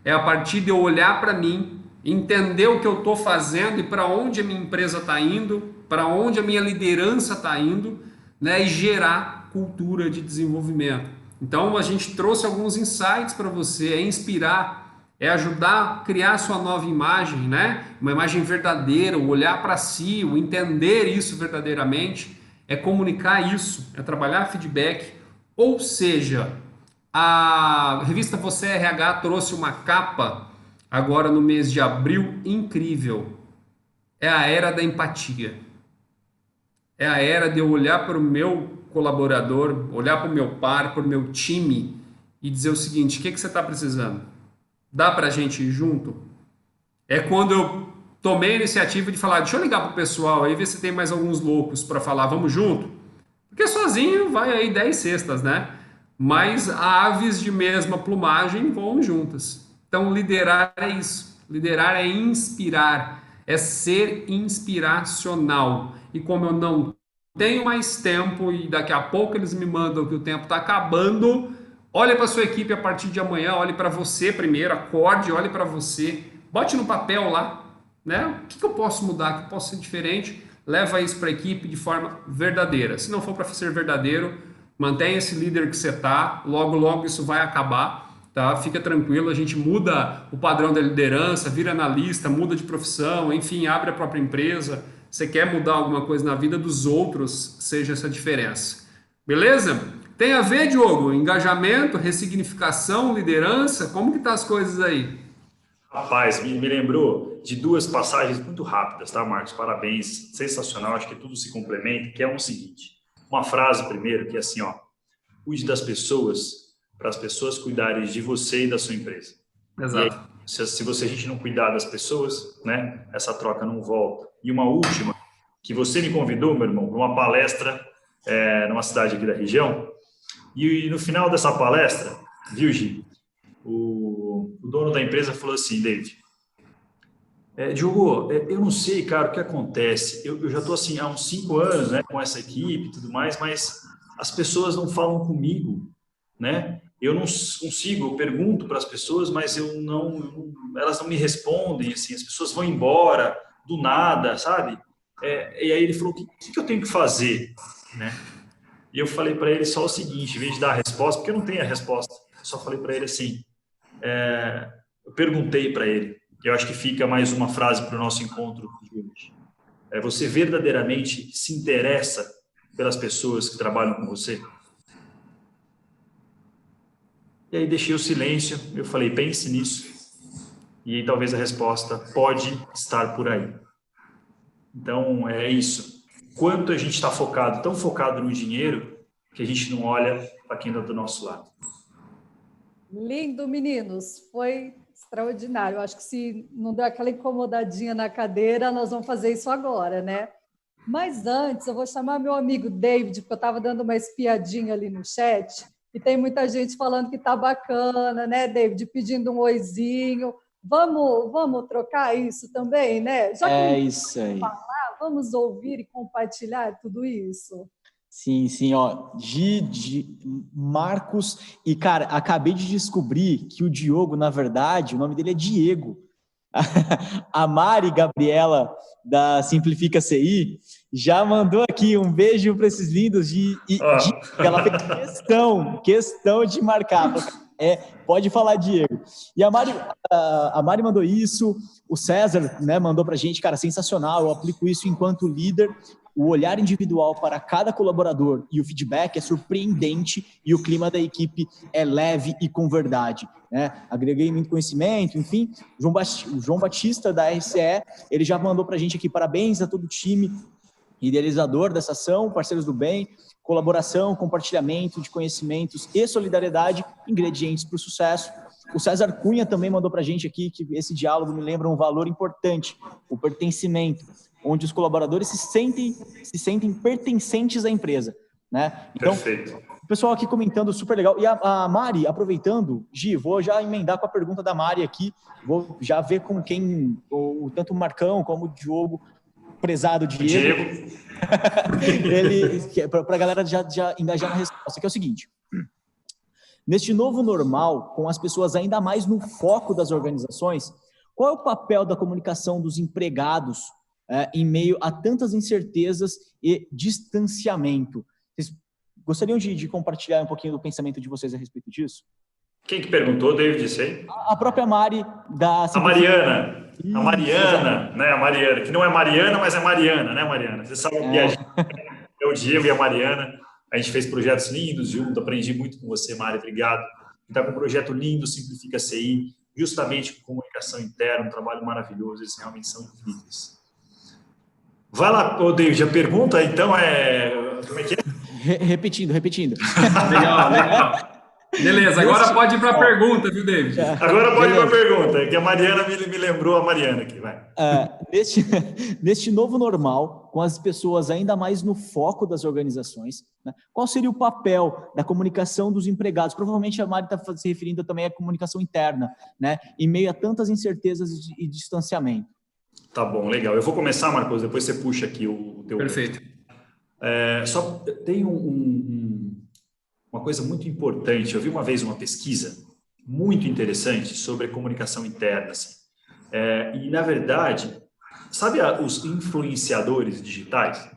Speaker 4: É a partir de eu olhar para mim, entender o que eu estou fazendo e para onde a minha empresa está indo, para onde a minha liderança está indo, né, e gerar cultura de desenvolvimento. Então a gente trouxe alguns insights para você, é inspirar, é ajudar a criar sua nova imagem, né? Uma imagem verdadeira, o olhar para si, o entender isso verdadeiramente, é comunicar isso, é trabalhar feedback. Ou seja, a revista Você RH trouxe uma capa agora no mês de abril incrível. É a era da empatia. É a era de eu olhar para o meu colaborador, olhar para o meu par, para o meu time e dizer o seguinte: o que você está precisando? Dá para a gente ir junto? É quando eu tomei a iniciativa de falar, deixa eu ligar para o pessoal aí, ver se tem mais alguns loucos para falar, vamos junto? Porque sozinho vai aí 10 cestas, né? Mas aves de mesma plumagem voam juntas. Então liderar é isso. Liderar é inspirar, é ser inspiracional. E como eu não tenho mais tempo e daqui a pouco eles me mandam que o tempo está acabando, olhe para a sua equipe a partir de amanhã, olhe para você primeiro, acorde, olhe para você, bote no papel lá, né? O que eu posso mudar, o que eu posso ser diferente, leva isso para a equipe de forma verdadeira. Se não for para ser verdadeiro, mantenha esse líder que você está, logo, logo isso vai acabar, tá? Fica tranquilo, a gente muda o padrão da liderança, vira analista, muda de profissão, enfim, abre a própria empresa. Você quer mudar alguma coisa na vida dos outros, seja essa diferença. Beleza? Tem a ver, Diogo, engajamento, ressignificação, liderança, como que tá as coisas aí?
Speaker 3: Rapaz, me lembrou de 2 passagens muito rápidas, tá, Marcos? Parabéns, sensacional, acho que tudo se complementa, que é o seguinte, uma frase primeiro, que é assim, ó, cuide das pessoas, para as pessoas cuidarem de você e da sua empresa.
Speaker 4: Exato.
Speaker 3: E aí, se a gente não cuidar das pessoas, né, essa troca não volta. E uma última, que você me convidou, meu irmão, para uma palestra numa cidade aqui da região. E no final dessa palestra, viu, Gi, o dono da empresa falou assim, David, Diogo, eu não sei, cara, o que acontece. Eu já estou assim, há uns 5 anos, né, com essa equipe e tudo mais, mas as pessoas não falam comigo, né? Eu não consigo, eu pergunto para as pessoas, mas elas não me respondem, assim, as pessoas vão embora do nada, sabe? E aí ele falou, o que eu tenho que fazer, né? E eu falei para ele só o seguinte, em vez de dar a resposta, porque eu não tenho a resposta, eu só falei para ele assim, eu perguntei para ele, eu acho que fica mais uma frase para o nosso encontro de hoje. Você verdadeiramente se interessa pelas pessoas que trabalham com você? E aí deixei o silêncio, eu falei, pense nisso, e aí talvez a resposta pode estar por aí. Então, é isso. Quanto a gente está focado, tão focado no dinheiro, que a gente não olha para quem está do nosso lado.
Speaker 1: Lindo, meninos. Foi extraordinário. Eu acho que se não der aquela incomodadinha na cadeira, nós vamos fazer isso agora, né? Mas antes, eu vou chamar meu amigo David, porque eu estava dando uma espiadinha ali no chat, e tem muita gente falando que está bacana, né, David? Pedindo um oizinho. Vamos trocar isso também, né? Já que
Speaker 2: isso aí.
Speaker 1: Vamos ouvir e compartilhar tudo isso.
Speaker 2: Sim, ó, Marcos, e cara, acabei de descobrir que o Diogo, na verdade, o nome dele é Diego. A Mari Gabriela, da Simplifica CI, já mandou aqui um beijo para esses lindos ela fez questão de marcar. Pode falar, Diego. E a Mari mandou isso, o César, né, mandou pra gente, cara, sensacional, eu aplico isso enquanto líder, o olhar individual para cada colaborador e o feedback é surpreendente e o clima da equipe é leve e com verdade, né? Agreguei muito conhecimento, enfim. O João Batista, da RCE, ele já mandou pra gente aqui, parabéns a todo o time idealizador dessa ação, parceiros do bem, colaboração, compartilhamento de conhecimentos e solidariedade, ingredientes para o sucesso. O César Cunha também mandou para a gente aqui que esse diálogo me lembra um valor importante, o pertencimento, onde os colaboradores se sentem pertencentes à empresa, né? Então, perfeito. O pessoal aqui comentando, super legal. E a Mari, aproveitando, Gi, vou já emendar com a pergunta da Mari aqui, vou já ver com quem, tanto o Marcão como o Diogo, prezado Diego. Para a galera já engajar na resposta, que é o seguinte: neste novo normal, com as pessoas ainda mais no foco das organizações, qual é o papel da comunicação dos empregados em meio a tantas incertezas e distanciamento? Vocês gostariam de compartilhar um pouquinho do pensamento de vocês a respeito disso?
Speaker 3: Quem que perguntou, David, isso aí?
Speaker 2: A própria Mari da...
Speaker 3: A Mariana. Isso, a Mariana, né? A Mariana, que não é Mariana, mas é Mariana, né, Mariana? Você sabe que é o Diego e a Mariana. A gente fez projetos lindos junto, aprendi muito com você, Mari, obrigado. Está com um projeto lindo, Simplifica CI, justamente com comunicação interna, um trabalho maravilhoso, eles realmente são incríveis. Vai lá, David, a pergunta, então, como é que é?
Speaker 2: Repetindo.
Speaker 4: Legal. Beleza, agora pode ir para a pergunta, viu, David?
Speaker 3: Agora pode ir para a pergunta, que a Mariana me lembrou a Mariana aqui, vai.
Speaker 2: Neste novo normal, com as pessoas ainda mais no foco das organizações, né, qual seria o papel da comunicação dos empregados? Provavelmente a Mari está se referindo também à comunicação interna, né, em meio a tantas incertezas e distanciamento.
Speaker 3: Tá bom, legal. Eu vou começar, Marcos, depois você puxa aqui o teu...
Speaker 4: Perfeito.
Speaker 3: Só tem uma coisa muito importante. Eu vi uma vez uma pesquisa muito interessante sobre a comunicação interna. Assim. E, na verdade, sabe os influenciadores digitais?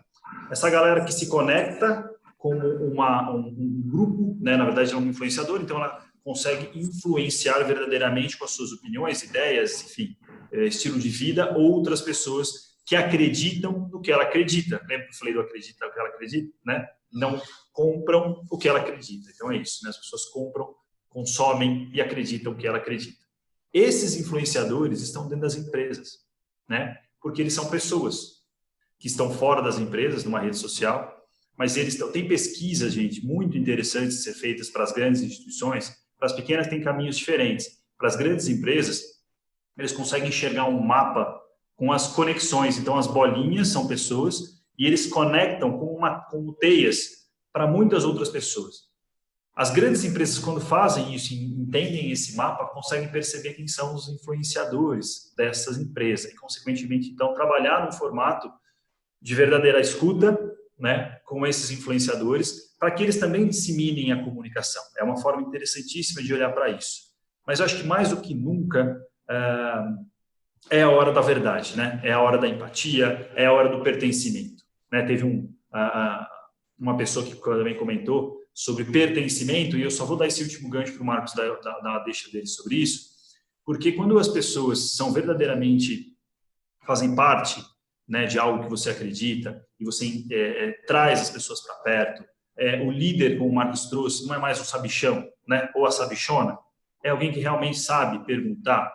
Speaker 3: Essa galera que se conecta como um grupo, né? Na verdade, é um influenciador, então ela consegue influenciar verdadeiramente com as suas opiniões, ideias, enfim, estilo de vida, outras pessoas que acreditam no que ela acredita. Lembra que eu falei do acredita no que ela acredita? Né? Não compram o que ela acredita. Então é isso, né? As pessoas compram, consomem e acreditam o que ela acredita. Esses influenciadores estão dentro das empresas, né? Porque eles são pessoas que estão fora das empresas, numa rede social, mas tem pesquisas, gente, muito interessantes de ser feitas para as grandes instituições. Para as pequenas tem caminhos diferentes. Para as grandes empresas, eles conseguem enxergar um mapa com as conexões. Então, as bolinhas são pessoas e eles conectam como teias para muitas outras pessoas. As grandes empresas, quando fazem isso, entendem esse mapa, conseguem perceber quem são os influenciadores dessas empresas e, consequentemente, então, trabalhar num formato de verdadeira escuta, né, com esses influenciadores, para que eles também disseminem a comunicação. É uma forma interessantíssima de olhar para isso. Mas eu acho que mais do que nunca é a hora da verdade, né? É a hora da empatia, é a hora do pertencimento. Né? Teve uma pessoa que também comentou sobre pertencimento, e eu só vou dar esse último gancho para o Marcos da deixa dele sobre isso, porque quando as pessoas são verdadeiramente, fazem parte, né, de algo que você acredita, e você traz as pessoas para perto, o líder, como o Marcos trouxe, não é mais o sabichão, né, ou a sabichona, é alguém que realmente sabe perguntar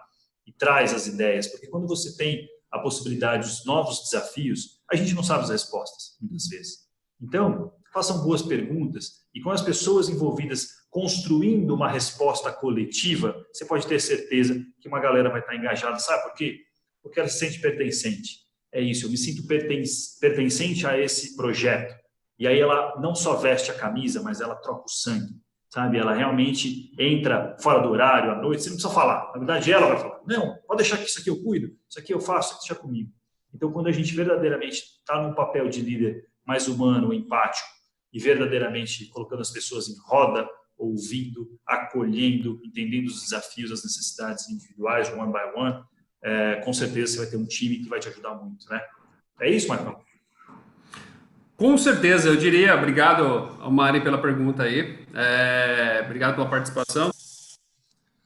Speaker 3: e traz as ideias, porque quando você tem a possibilidade dos novos desafios, a gente não sabe as respostas, muitas vezes. Então, façam boas perguntas, e com as pessoas envolvidas construindo uma resposta coletiva, você pode ter certeza que uma galera vai estar engajada. Sabe por quê? Porque ela se sente pertencente. É isso, eu me sinto pertencente a esse projeto. E aí ela não só veste a camisa, mas ela troca o sangue, sabe? Ela realmente entra fora do horário, à noite, você não precisa falar. Na verdade, ela vai falar, não, pode deixar que isso aqui eu cuido, isso aqui eu faço, deixa comigo. Então, quando a gente verdadeiramente está num papel de líder mais humano, empático, e verdadeiramente colocando as pessoas em roda, ouvindo, acolhendo, entendendo os desafios, as necessidades individuais, one by one, com certeza você vai ter um time que vai te ajudar muito, né? É isso, Marcão?
Speaker 4: Com certeza, eu diria, obrigado ao Mari pela pergunta aí, obrigado pela participação.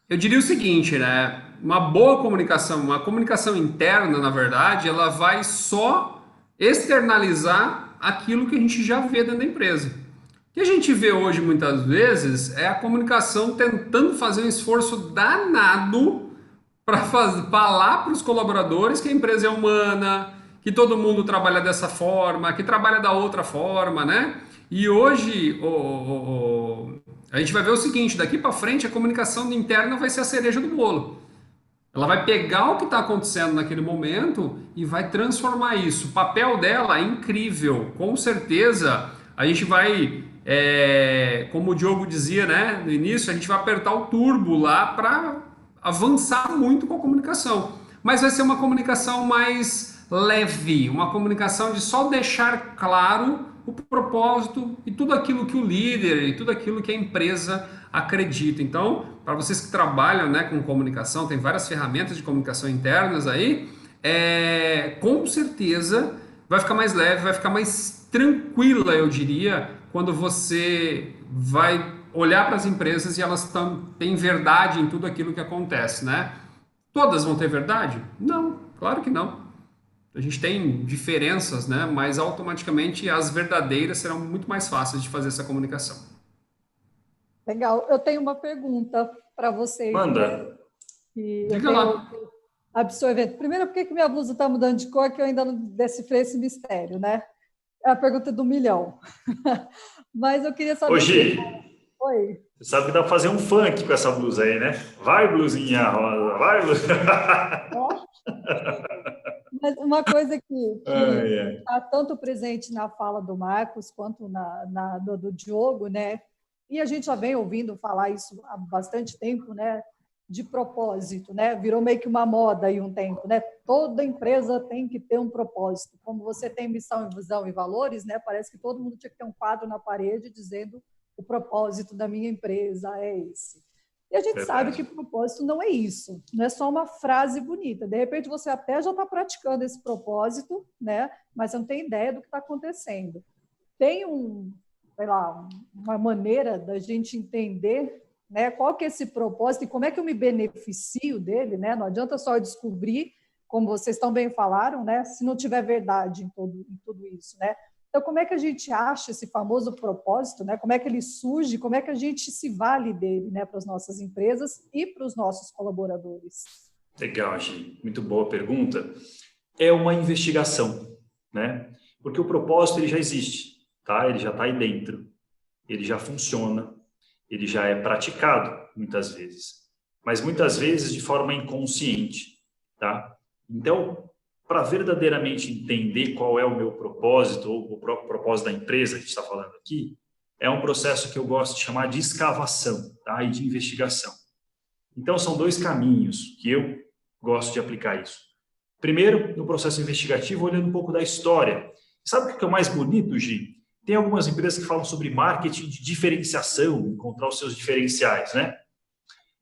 Speaker 4: Eu diria o seguinte, né? Uma boa comunicação, uma comunicação interna, na verdade, ela vai só externalizar aquilo que a gente já vê dentro da empresa. O que a gente vê hoje, muitas vezes, é a comunicação tentando fazer um esforço danado para falar para os colaboradores que a empresa é humana, que todo mundo trabalha dessa forma, que trabalha da outra forma, né? E hoje a gente vai ver o seguinte, daqui para frente a comunicação interna vai ser a cereja do bolo. Ela vai pegar o que está acontecendo naquele momento e vai transformar isso. O papel dela é incrível, com certeza a gente vai, como o Diogo dizia, né, no início, a gente vai apertar o turbo lá para avançar muito com a comunicação. Mas vai ser uma comunicação mais leve, uma comunicação de só deixar claro o propósito e tudo aquilo que o líder e tudo aquilo que a empresa acredita. Então, para vocês que trabalham, né, com comunicação, tem várias ferramentas de comunicação internas aí, com certeza vai ficar mais leve, vai ficar mais tranquila, eu diria, quando você vai olhar para as empresas e elas têm verdade em tudo aquilo que acontece, né? Todas vão ter verdade? Não, claro que não. A gente tem diferenças, né? Mas automaticamente as verdadeiras serão muito mais fáceis de fazer essa comunicação.
Speaker 1: Legal. Eu tenho uma pergunta para vocês.
Speaker 3: Manda.
Speaker 1: Né? Que
Speaker 4: Diga lá.
Speaker 1: Absorvendo. Primeiro, por que minha blusa está mudando de cor, que eu ainda não decifrei esse mistério, né? É a pergunta do milhão. Mas eu queria saber...
Speaker 3: Ô, Gi,
Speaker 1: Oi.
Speaker 3: você sabe que dá para fazer um funk com essa blusa aí, né? Vai, blusinha rosa, vai, blusinha...
Speaker 1: Mas uma coisa que está tanto presente na fala do Marcos quanto do Diogo, né? E a gente já vem ouvindo falar isso há bastante tempo, né? De propósito, né? Virou meio que uma moda aí um tempo, né? Toda empresa tem que ter um propósito. Como você tem missão, visão e valores, né? Parece que todo mundo tinha que ter um quadro na parede dizendo o propósito da minha empresa é esse. E a gente sabe que propósito não é isso, não é só uma frase bonita. De repente, você até já está praticando esse propósito, né? Mas você não tem ideia do que está acontecendo. Tem uma maneira da gente entender, né, qual que é esse propósito e como é que eu me beneficio dele, né? Não adianta só eu descobrir, como vocês também falaram, né, se não tiver verdade em tudo isso, né? Então, como é que a gente acha esse famoso propósito, né? Como é que ele surge, como é que a gente se vale dele, né, para as nossas empresas e para os nossos colaboradores?
Speaker 3: Legal, Gi. Muito boa pergunta. É uma investigação, né? Porque o propósito ele já existe, tá? Ele já está aí dentro, ele já funciona, ele já é praticado muitas vezes, mas muitas vezes de forma inconsciente, tá? Então, para verdadeiramente entender qual é o meu propósito, ou o próprio propósito da empresa que a gente está falando aqui, é um processo que eu gosto de chamar de escavação, tá? E de investigação. Então, são 2 caminhos que eu gosto de aplicar isso. Primeiro, no processo investigativo, olhando um pouco da história. Sabe o que é o mais bonito, Gi? Tem algumas empresas que falam sobre marketing de diferenciação, encontrar os seus diferenciais, né?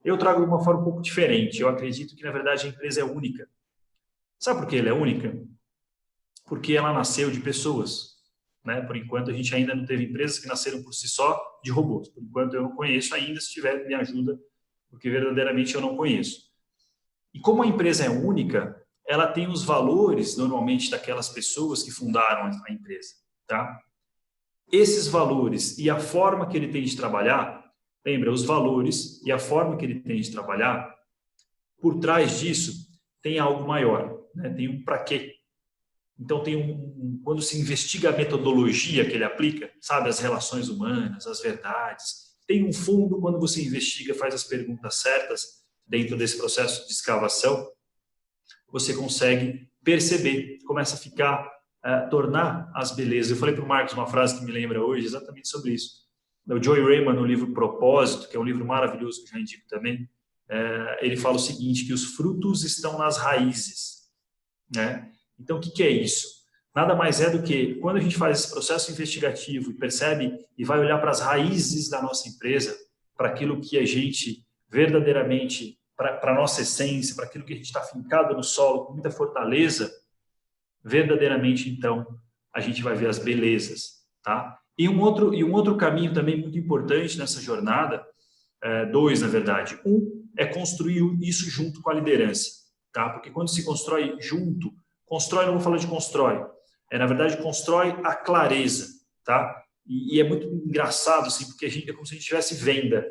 Speaker 3: Eu trago de uma forma um pouco diferente. Eu acredito que, na verdade, a empresa é única. Sabe por que ela é única? Porque ela nasceu de pessoas, né? Por enquanto, a gente ainda não teve empresas que nasceram por si só de robôs. Por enquanto, eu não conheço ainda. Se tiver, me ajuda, porque verdadeiramente eu não conheço. E como a empresa é única, ela tem os valores, normalmente, daquelas pessoas que fundaram a empresa, tá? Esses valores e a forma que ele tem de trabalhar, lembra, os valores e a forma que ele tem de trabalhar, por trás disso tem algo maior, né? Tem um para quê. Então, quando se investiga a metodologia que ele aplica, sabe, as relações humanas, as verdades, tem um fundo quando você investiga, faz as perguntas certas dentro desse processo de escavação, você consegue perceber, começa a ficar, tornar as belezas. Eu falei para o Marcos uma frase que me lembra hoje exatamente sobre isso. O Joy Rayman, no livro Propósito, que é um livro maravilhoso que eu já indico também, ele fala o seguinte, que os frutos estão nas raízes, né? Então, o que é isso? Nada mais é do que, quando a gente faz esse processo investigativo e percebe e vai olhar para as raízes da nossa empresa, para aquilo que a gente verdadeiramente, para a nossa essência, para aquilo que a gente está fincado no solo com muita fortaleza, verdadeiramente, então, a gente vai ver as belezas, tá? E um outro caminho também muito importante nessa jornada, 2, na verdade. É construir isso junto com a liderança, tá? Porque quando se constrói junto, não vou falar de constrói, na verdade, constrói a clareza, tá? E é muito engraçado, assim, porque é como se a gente tivesse venda.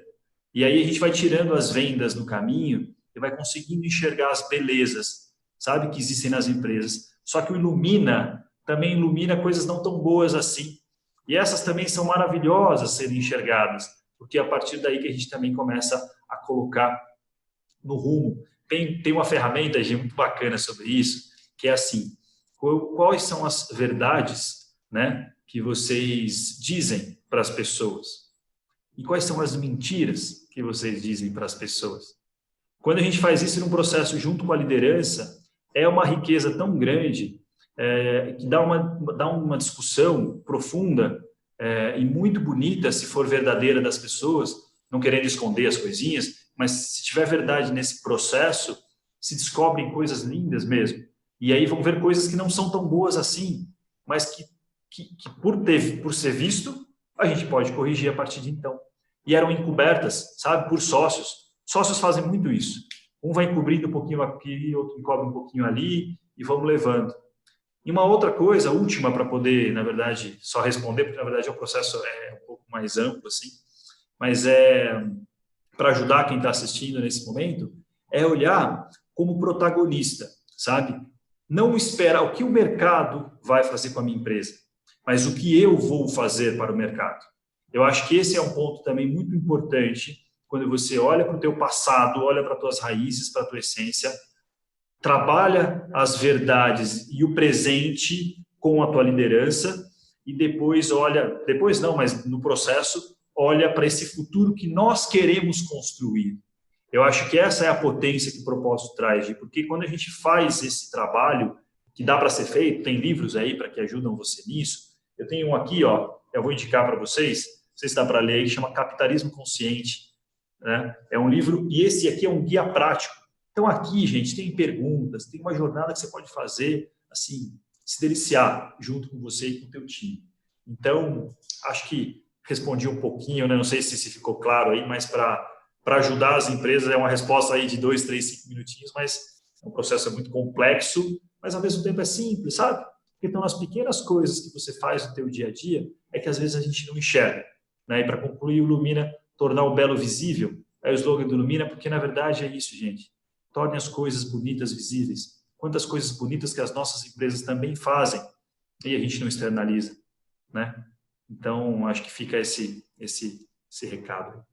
Speaker 3: E aí a gente vai tirando as vendas no caminho e vai conseguindo enxergar as belezas, sabe, que existem nas empresas. Só que o Ilumina também ilumina coisas não tão boas assim. E essas também são maravilhosas serem enxergadas, porque é a partir daí que a gente também começa a colocar no rumo. Tem uma ferramenta, gente, muito bacana sobre isso, que é assim, quais são as verdades, né, que vocês dizem para as pessoas? E quais são as mentiras que vocês dizem para as pessoas? Quando a gente faz isso num processo junto com a liderança, é uma riqueza tão grande que dá uma discussão profunda e muito bonita, se for verdadeira das pessoas, não querendo esconder as coisinhas, mas se tiver verdade nesse processo, se descobrem coisas lindas mesmo. E aí vão ver coisas que não são tão boas assim, mas que por ser visto, a gente pode corrigir a partir de então. E eram encobertas, sabe, por sócios. Sócios fazem muito isso. Um vai encobrindo um pouquinho aqui, outro encobre um pouquinho ali, e vamos levando. E uma outra coisa, última, para poder, na verdade, só responder, porque, na verdade, o processo é um pouco mais amplo, assim, mas para ajudar quem está assistindo nesse momento, é olhar como protagonista, sabe? Não esperar o que o mercado vai fazer com a minha empresa, mas o que eu vou fazer para o mercado. Eu acho que esse é um ponto também muito importante, quando você olha para o teu passado, olha para as tuas raízes, para a tua essência, trabalha as verdades e o presente com a tua liderança e depois mas no processo, olha para esse futuro que nós queremos construir. Eu acho que essa é a potência que o propósito traz, porque quando a gente faz esse trabalho, que dá para ser feito, tem livros aí para que ajudam você nisso. Eu tenho um aqui, eu vou indicar para vocês, não sei se dá para ler aí, chama Capitalismo Consciente, né? É um livro, e esse aqui é um guia prático. Então aqui, gente, tem perguntas, tem uma jornada que você pode fazer, assim, se deliciar junto com você e com o teu time. Então, acho que respondi um pouquinho, né? Não sei se ficou claro aí, mas para ajudar as empresas é uma resposta aí de 2, 3, 5 minutinhos, mas é um processo muito complexo, mas ao mesmo tempo é simples, sabe? Porque então nas pequenas coisas que você faz no teu dia a dia é que às vezes a gente não enxerga, né? E para concluir, o Lumina, tornar o belo visível, é o slogan do Lumina, porque na verdade é isso, gente. Torne as coisas bonitas visíveis. Quantas coisas bonitas que as nossas empresas também fazem e a gente não externaliza, né? Então, acho que fica esse recado.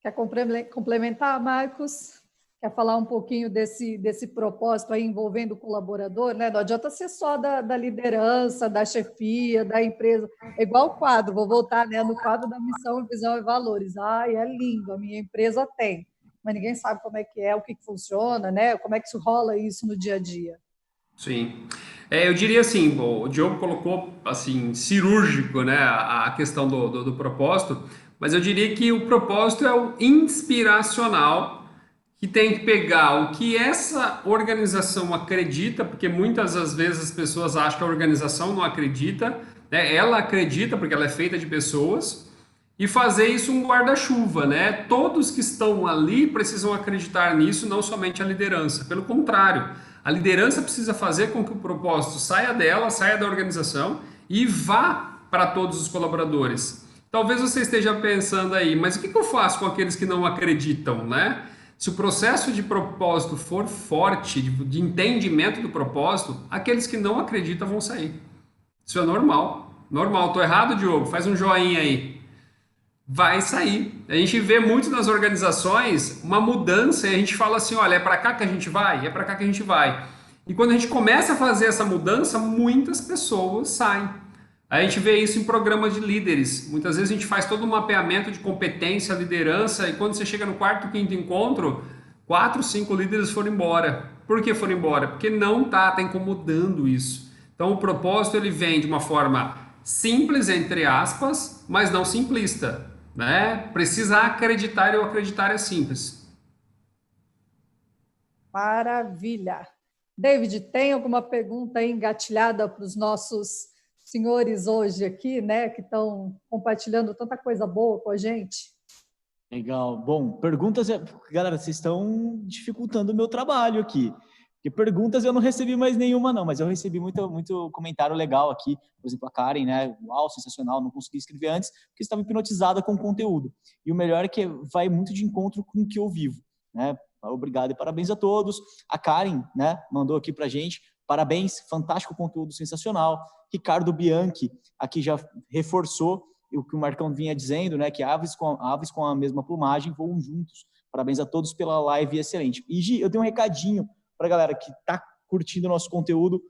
Speaker 1: Quer complementar, Marcos? quer falar um pouquinho desse propósito aí envolvendo o colaborador, né? Não adianta ser só da liderança, da chefia, da empresa. É igual o quadro, vou voltar, né, no quadro da missão, visão e valores. Ai, é lindo, a minha empresa tem, mas ninguém sabe como é que é, o que funciona, né? Como é que rola isso no dia a dia.
Speaker 4: Sim. Eu diria assim, o Diogo colocou assim, cirúrgico, né, a questão do propósito, mas eu diria que o propósito é o inspiracional, que tem que pegar o que essa organização acredita, porque muitas das vezes as pessoas acham que a organização não acredita, né? Ela acredita porque ela é feita de pessoas, e fazer isso um guarda-chuva, né? Todos que estão ali precisam acreditar nisso, não somente a liderança. Pelo contrário, a liderança precisa fazer com que o propósito saia dela, saia da organização e vá para todos os colaboradores. Talvez você esteja pensando aí, mas o que eu faço com aqueles que não acreditam, né? Se o processo de propósito for forte, de entendimento do propósito, aqueles que não acreditam vão sair. Isso é normal. Normal. Tô errado, Diogo? Faz um joinha aí. Vai sair. A gente vê muito nas organizações uma mudança e a gente fala assim, olha, é para cá que a gente vai? É para cá que a gente vai. E quando a gente começa a fazer essa mudança, muitas pessoas saem. A gente vê isso em programas de líderes. Muitas vezes a gente faz todo um mapeamento de competência, liderança, e quando você chega no quarto, quinto encontro, 4, 5 líderes foram embora. Por que foram embora? Porque não está incomodando isso. Então o propósito ele vem de uma forma simples, entre aspas, mas não simplista. Né? Precisa acreditar e o acreditar é simples.
Speaker 1: Maravilha. David, tem alguma pergunta aí engatilhada para os nossos senhores hoje aqui, né, que estão compartilhando tanta coisa boa com a gente?
Speaker 2: Legal. Bom, perguntas... Galera, vocês estão dificultando o meu trabalho aqui. Porque perguntas eu não recebi mais nenhuma, não, mas eu recebi muito comentário legal aqui. Por exemplo, a Karen, né? Uau, sensacional, não consegui escrever antes, porque estava hipnotizada com o conteúdo. E o melhor é que vai muito de encontro com o que eu vivo, né? Obrigado e parabéns a todos. A Karen, né, mandou aqui pra gente. Parabéns, fantástico conteúdo, sensacional. Ricardo Bianchi aqui já reforçou o que o Marcão vinha dizendo, né? Que aves com a mesma plumagem voam juntos. Parabéns a todos pela live excelente. E Gi, eu tenho um recadinho para a galera que está curtindo o nosso conteúdo,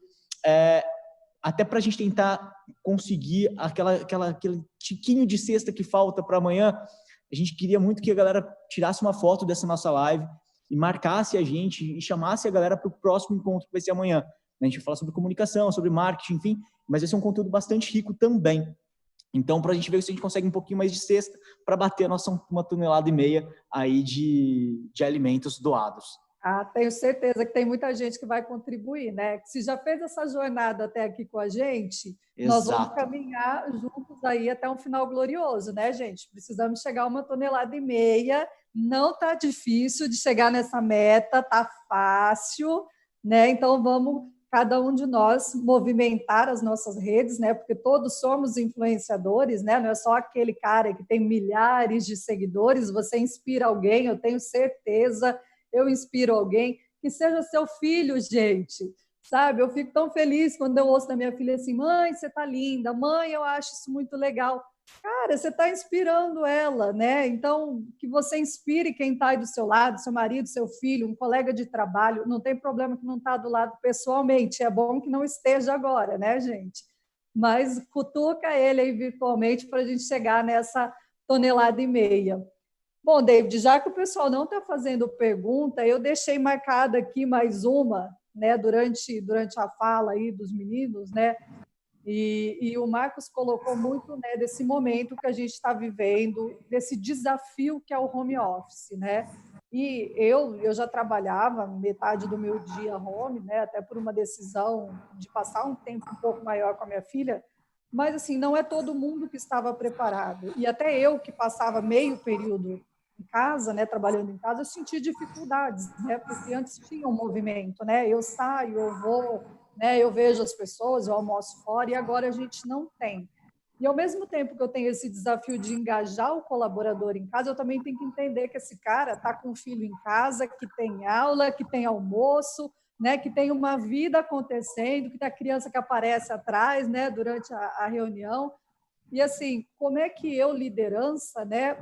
Speaker 2: até para a gente tentar conseguir aquele tiquinho de cesta que falta para amanhã. A gente queria muito que a galera tirasse uma foto dessa nossa live e marcasse a gente e chamasse a galera para o próximo encontro que vai ser amanhã. A gente vai falar sobre comunicação, sobre marketing, enfim, mas vai ser um conteúdo bastante rico também. Então, para a gente ver se a gente consegue um pouquinho mais de cesta para bater a nossa 1,5 tonelada aí de alimentos doados.
Speaker 1: Tenho certeza que tem muita gente que vai contribuir, né? Que se já fez essa jornada até aqui com a gente,
Speaker 2: Exato.
Speaker 1: Nós vamos caminhar juntos aí até um final glorioso, né, gente? Precisamos chegar a 1,5 tonelada. Não tá difícil de chegar nessa meta, tá fácil, né? Então vamos cada um de nós movimentar as nossas redes, né? Porque todos somos influenciadores, né? Não é só aquele cara que tem milhares de seguidores. Você inspira alguém, eu tenho certeza. Eu inspiro alguém, que seja seu filho, gente, sabe? Eu fico tão feliz quando eu ouço da minha filha assim, mãe, você tá linda, mãe, eu acho isso muito legal. Cara, você está inspirando ela, né? Então, que você inspire quem está aí do seu lado, seu marido, seu filho, um colega de trabalho, não tem problema que não está do lado pessoalmente, é bom que não esteja agora, né, gente? Mas cutuca ele aí virtualmente para a gente chegar nessa 1,5 tonelada. Bom, David, já que o pessoal não está fazendo pergunta, eu deixei marcada aqui mais uma, né, durante a fala aí dos meninos, né, e o Marcos colocou muito, né, desse momento que a gente está vivendo, desse desafio que é o home office, né, e eu já trabalhava metade do meu dia home, né, até por uma decisão de passar um tempo um pouco maior com a minha filha, mas assim, não é todo mundo que estava preparado, e até eu que passava meio período em casa, né, trabalhando em casa, eu senti dificuldades, né, porque antes tinha um movimento, né, eu saio, eu vou, né, eu vejo as pessoas, eu almoço fora, e agora a gente não tem. E ao mesmo tempo que eu tenho esse desafio de engajar o colaborador em casa, eu também tenho que entender que esse cara está com um filho em casa, que tem aula, que tem almoço, né, que tem uma vida acontecendo, que tem a criança que aparece atrás, né, durante a reunião. E assim, como é que eu, liderança, né,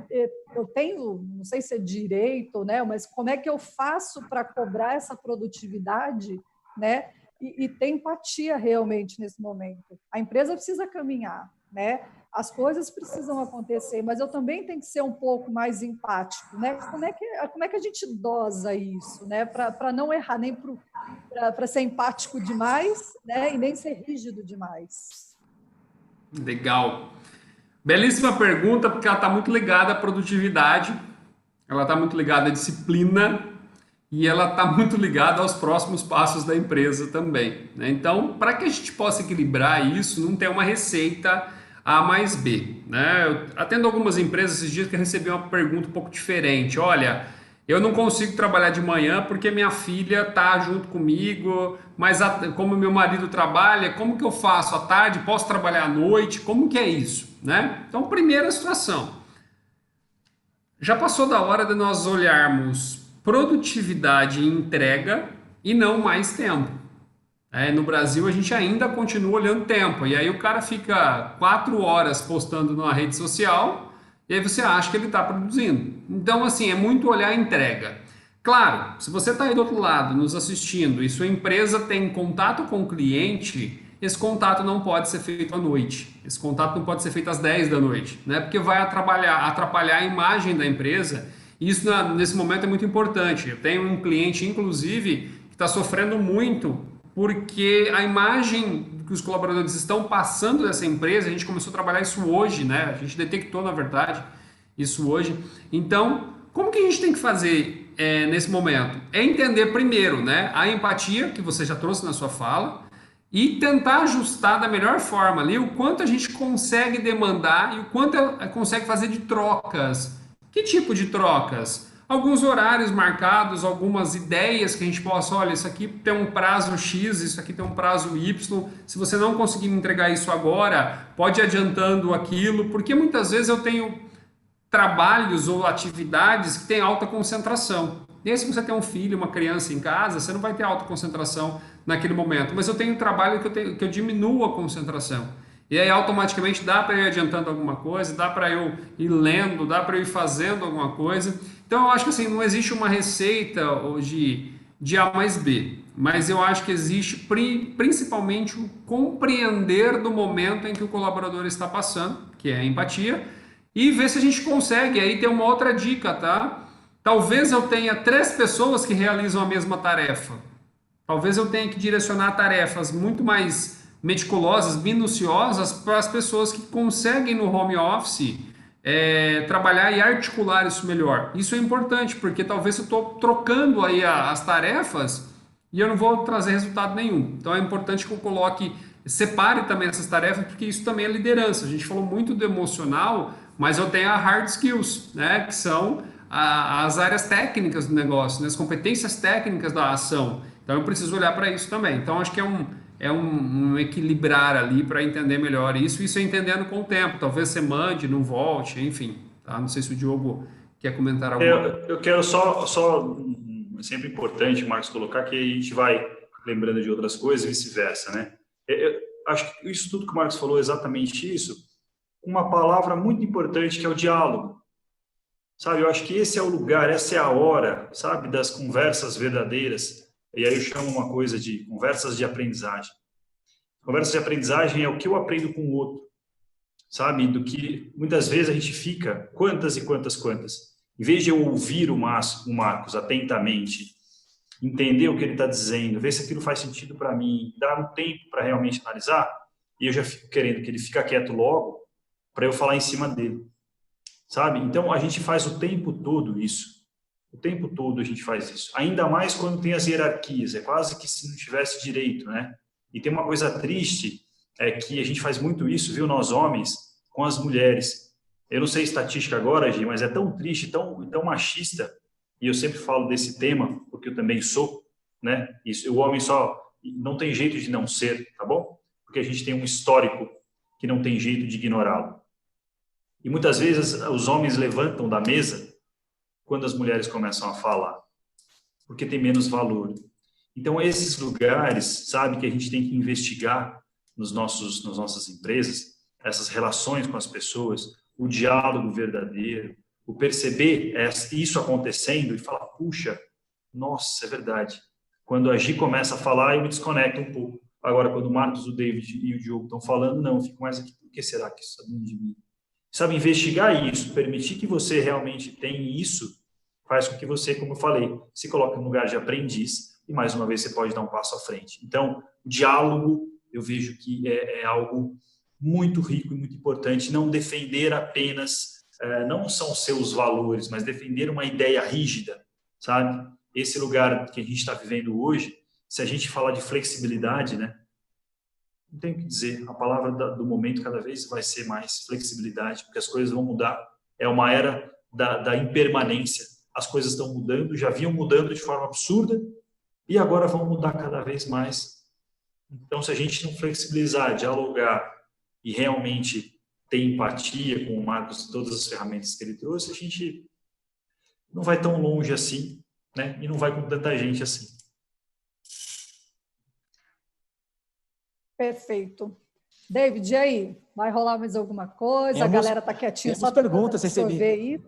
Speaker 1: eu tenho, não sei se é direito, né, mas como é que eu faço para cobrar essa produtividade, né, e ter empatia realmente nesse momento? A empresa precisa caminhar, né? As coisas precisam acontecer, mas eu também tenho que ser um pouco mais empático, né? Como é que a gente dosa isso, né? Para não errar, nem para ser empático demais, né? E nem ser rígido demais.
Speaker 4: Legal. Belíssima pergunta, porque ela está muito ligada à produtividade, ela está muito ligada à disciplina e ela está muito ligada aos próximos passos da empresa também, né? Então, para que a gente possa equilibrar isso, não tem uma receita A mais B, né? Eu atendo algumas empresas esses dias que eu recebi uma pergunta um pouco diferente. Olha, eu não consigo trabalhar de manhã porque minha filha está junto comigo, mas como meu marido trabalha, como que eu faço à tarde? Posso trabalhar à noite? Como que é isso, né? Então, primeira situação. Já passou da hora de nós olharmos produtividade e entrega e não mais tempo. No Brasil a gente ainda continua olhando tempo, e aí o cara fica 4 horas postando numa rede social e aí você acha que ele está produzindo. Então, assim, é muito olhar a entrega. Claro, se você está aí do outro lado nos assistindo e sua empresa tem contato com o cliente, esse contato não pode ser feito à noite. Esse contato não pode ser feito às 10 da noite, né? Porque vai atrapalhar a imagem da empresa. E isso nesse momento é muito importante. Eu tenho um cliente, inclusive, que está sofrendo muito porque a imagem que os colaboradores estão passando dessa empresa, a gente começou a trabalhar isso hoje, né? A gente detectou, na verdade, isso hoje. Então, como que a gente tem que fazer nesse momento? É entender primeiro, né, a empatia, que você já trouxe na sua fala, e tentar ajustar da melhor forma ali o quanto a gente consegue demandar e o quanto consegue fazer de trocas. Que tipo de trocas? Alguns horários marcados, algumas ideias que a gente possa, olha, isso aqui tem um prazo X, isso aqui tem um prazo Y, se você não conseguir me entregar isso agora, pode ir adiantando aquilo, porque muitas vezes eu tenho trabalhos ou atividades que têm alta concentração. E aí, se você tem um filho, uma criança em casa, você não vai ter alta concentração naquele momento. Mas eu tenho um trabalho que eu diminuo a concentração. E aí, automaticamente, dá para eu ir adiantando alguma coisa, dá para eu ir lendo, dá para eu ir fazendo alguma coisa. Então, eu acho que assim, não existe uma receita de A mais B. Mas eu acho que existe principalmente o compreender do momento em que o colaborador está passando, que é a empatia, e ver se a gente consegue. Aí tem uma outra dica, tá? Talvez eu tenha 3 pessoas que realizam a mesma tarefa. Talvez eu tenha que direcionar tarefas muito mais meticulosas, minuciosas para as pessoas que conseguem no home office trabalhar e articular isso melhor. Isso é importante, porque talvez eu estou trocando aí as tarefas e eu não vou trazer resultado nenhum. Então é importante que eu separe também essas tarefas, porque isso também é liderança. A gente falou muito do emocional, mas eu tenho a hard skills, né, que são as áreas técnicas do negócio, né, as competências técnicas da ação. Então eu preciso olhar para isso também. Então acho que é um equilibrar ali para entender melhor isso. Isso é entendendo com o tempo. Talvez você mande, não volte, enfim. Tá? Não sei se o Diogo quer comentar alguma coisa.
Speaker 3: Eu quero só é sempre importante, Marcos, colocar que a gente vai lembrando de outras coisas e vice-versa, né? Eu acho que isso tudo que o Marcos falou é exatamente isso. Uma palavra muito importante que é o diálogo. Sabe, eu acho que esse é o lugar, essa é a hora, sabe, das conversas verdadeiras. E aí eu chamo uma coisa de conversas de aprendizagem. Conversas de aprendizagem é o que eu aprendo com o outro, sabe, do que muitas vezes a gente fica, quantas e quantas. Em vez de eu ouvir o Marcos atentamente, entender o que ele está dizendo, ver se aquilo faz sentido para mim, dar um tempo para realmente analisar, e eu já fico querendo que ele fique quieto logo, para eu falar em cima dele, sabe? Então, a gente faz o tempo todo isso. O tempo todo a gente faz isso. Ainda mais quando tem as hierarquias. É quase que se não tivesse direito, né? E tem uma coisa triste, é que a gente faz muito isso, viu, nós homens, com as mulheres. Eu não sei estatística agora, Gi, mas é tão triste, tão machista, e eu sempre falo desse tema, porque eu também sou, né? Isso, o homem só não tem jeito de não ser, tá bom? Porque a gente tem um histórico que não tem jeito de ignorá-lo. E muitas vezes os homens levantam da mesa quando as mulheres começam a falar, porque tem menos valor. Então, esses lugares, sabe, que a gente tem que investigar nas nossas empresas, essas relações com as pessoas, o diálogo verdadeiro, o perceber isso acontecendo e falar, puxa, nossa, é verdade. Quando a Gi começa a falar, eu me desconecto um pouco. Agora, quando o Marcos, o David e o Diogo estão falando, não, eu fico mais aqui, por que será que isso está dentro de mim? Sabe, investigar isso, permitir que você realmente tenha isso, faz com que você, como eu falei, se coloque no lugar de aprendiz e, mais uma vez, você pode dar um passo à frente. Então, o diálogo, eu vejo que é algo muito rico e muito importante. Não defender apenas, não são seus valores, mas defender uma ideia rígida, sabe? Esse lugar que a gente está vivendo hoje, se a gente falar de flexibilidade, né? Não tem o que dizer, a palavra do momento cada vez vai ser mais flexibilidade, porque as coisas vão mudar. É uma era da impermanência. As coisas estão mudando, já vinham mudando de forma absurda e agora vão mudar cada vez mais. Então, se a gente não flexibilizar, dialogar e realmente ter empatia com o Marcos e todas as ferramentas que ele trouxe, a gente não vai tão longe assim, né? E não vai com tanta gente assim.
Speaker 1: Perfeito. David, e aí? Vai rolar mais alguma coisa? A galera está quietinha só
Speaker 2: para perguntas,
Speaker 1: recebi.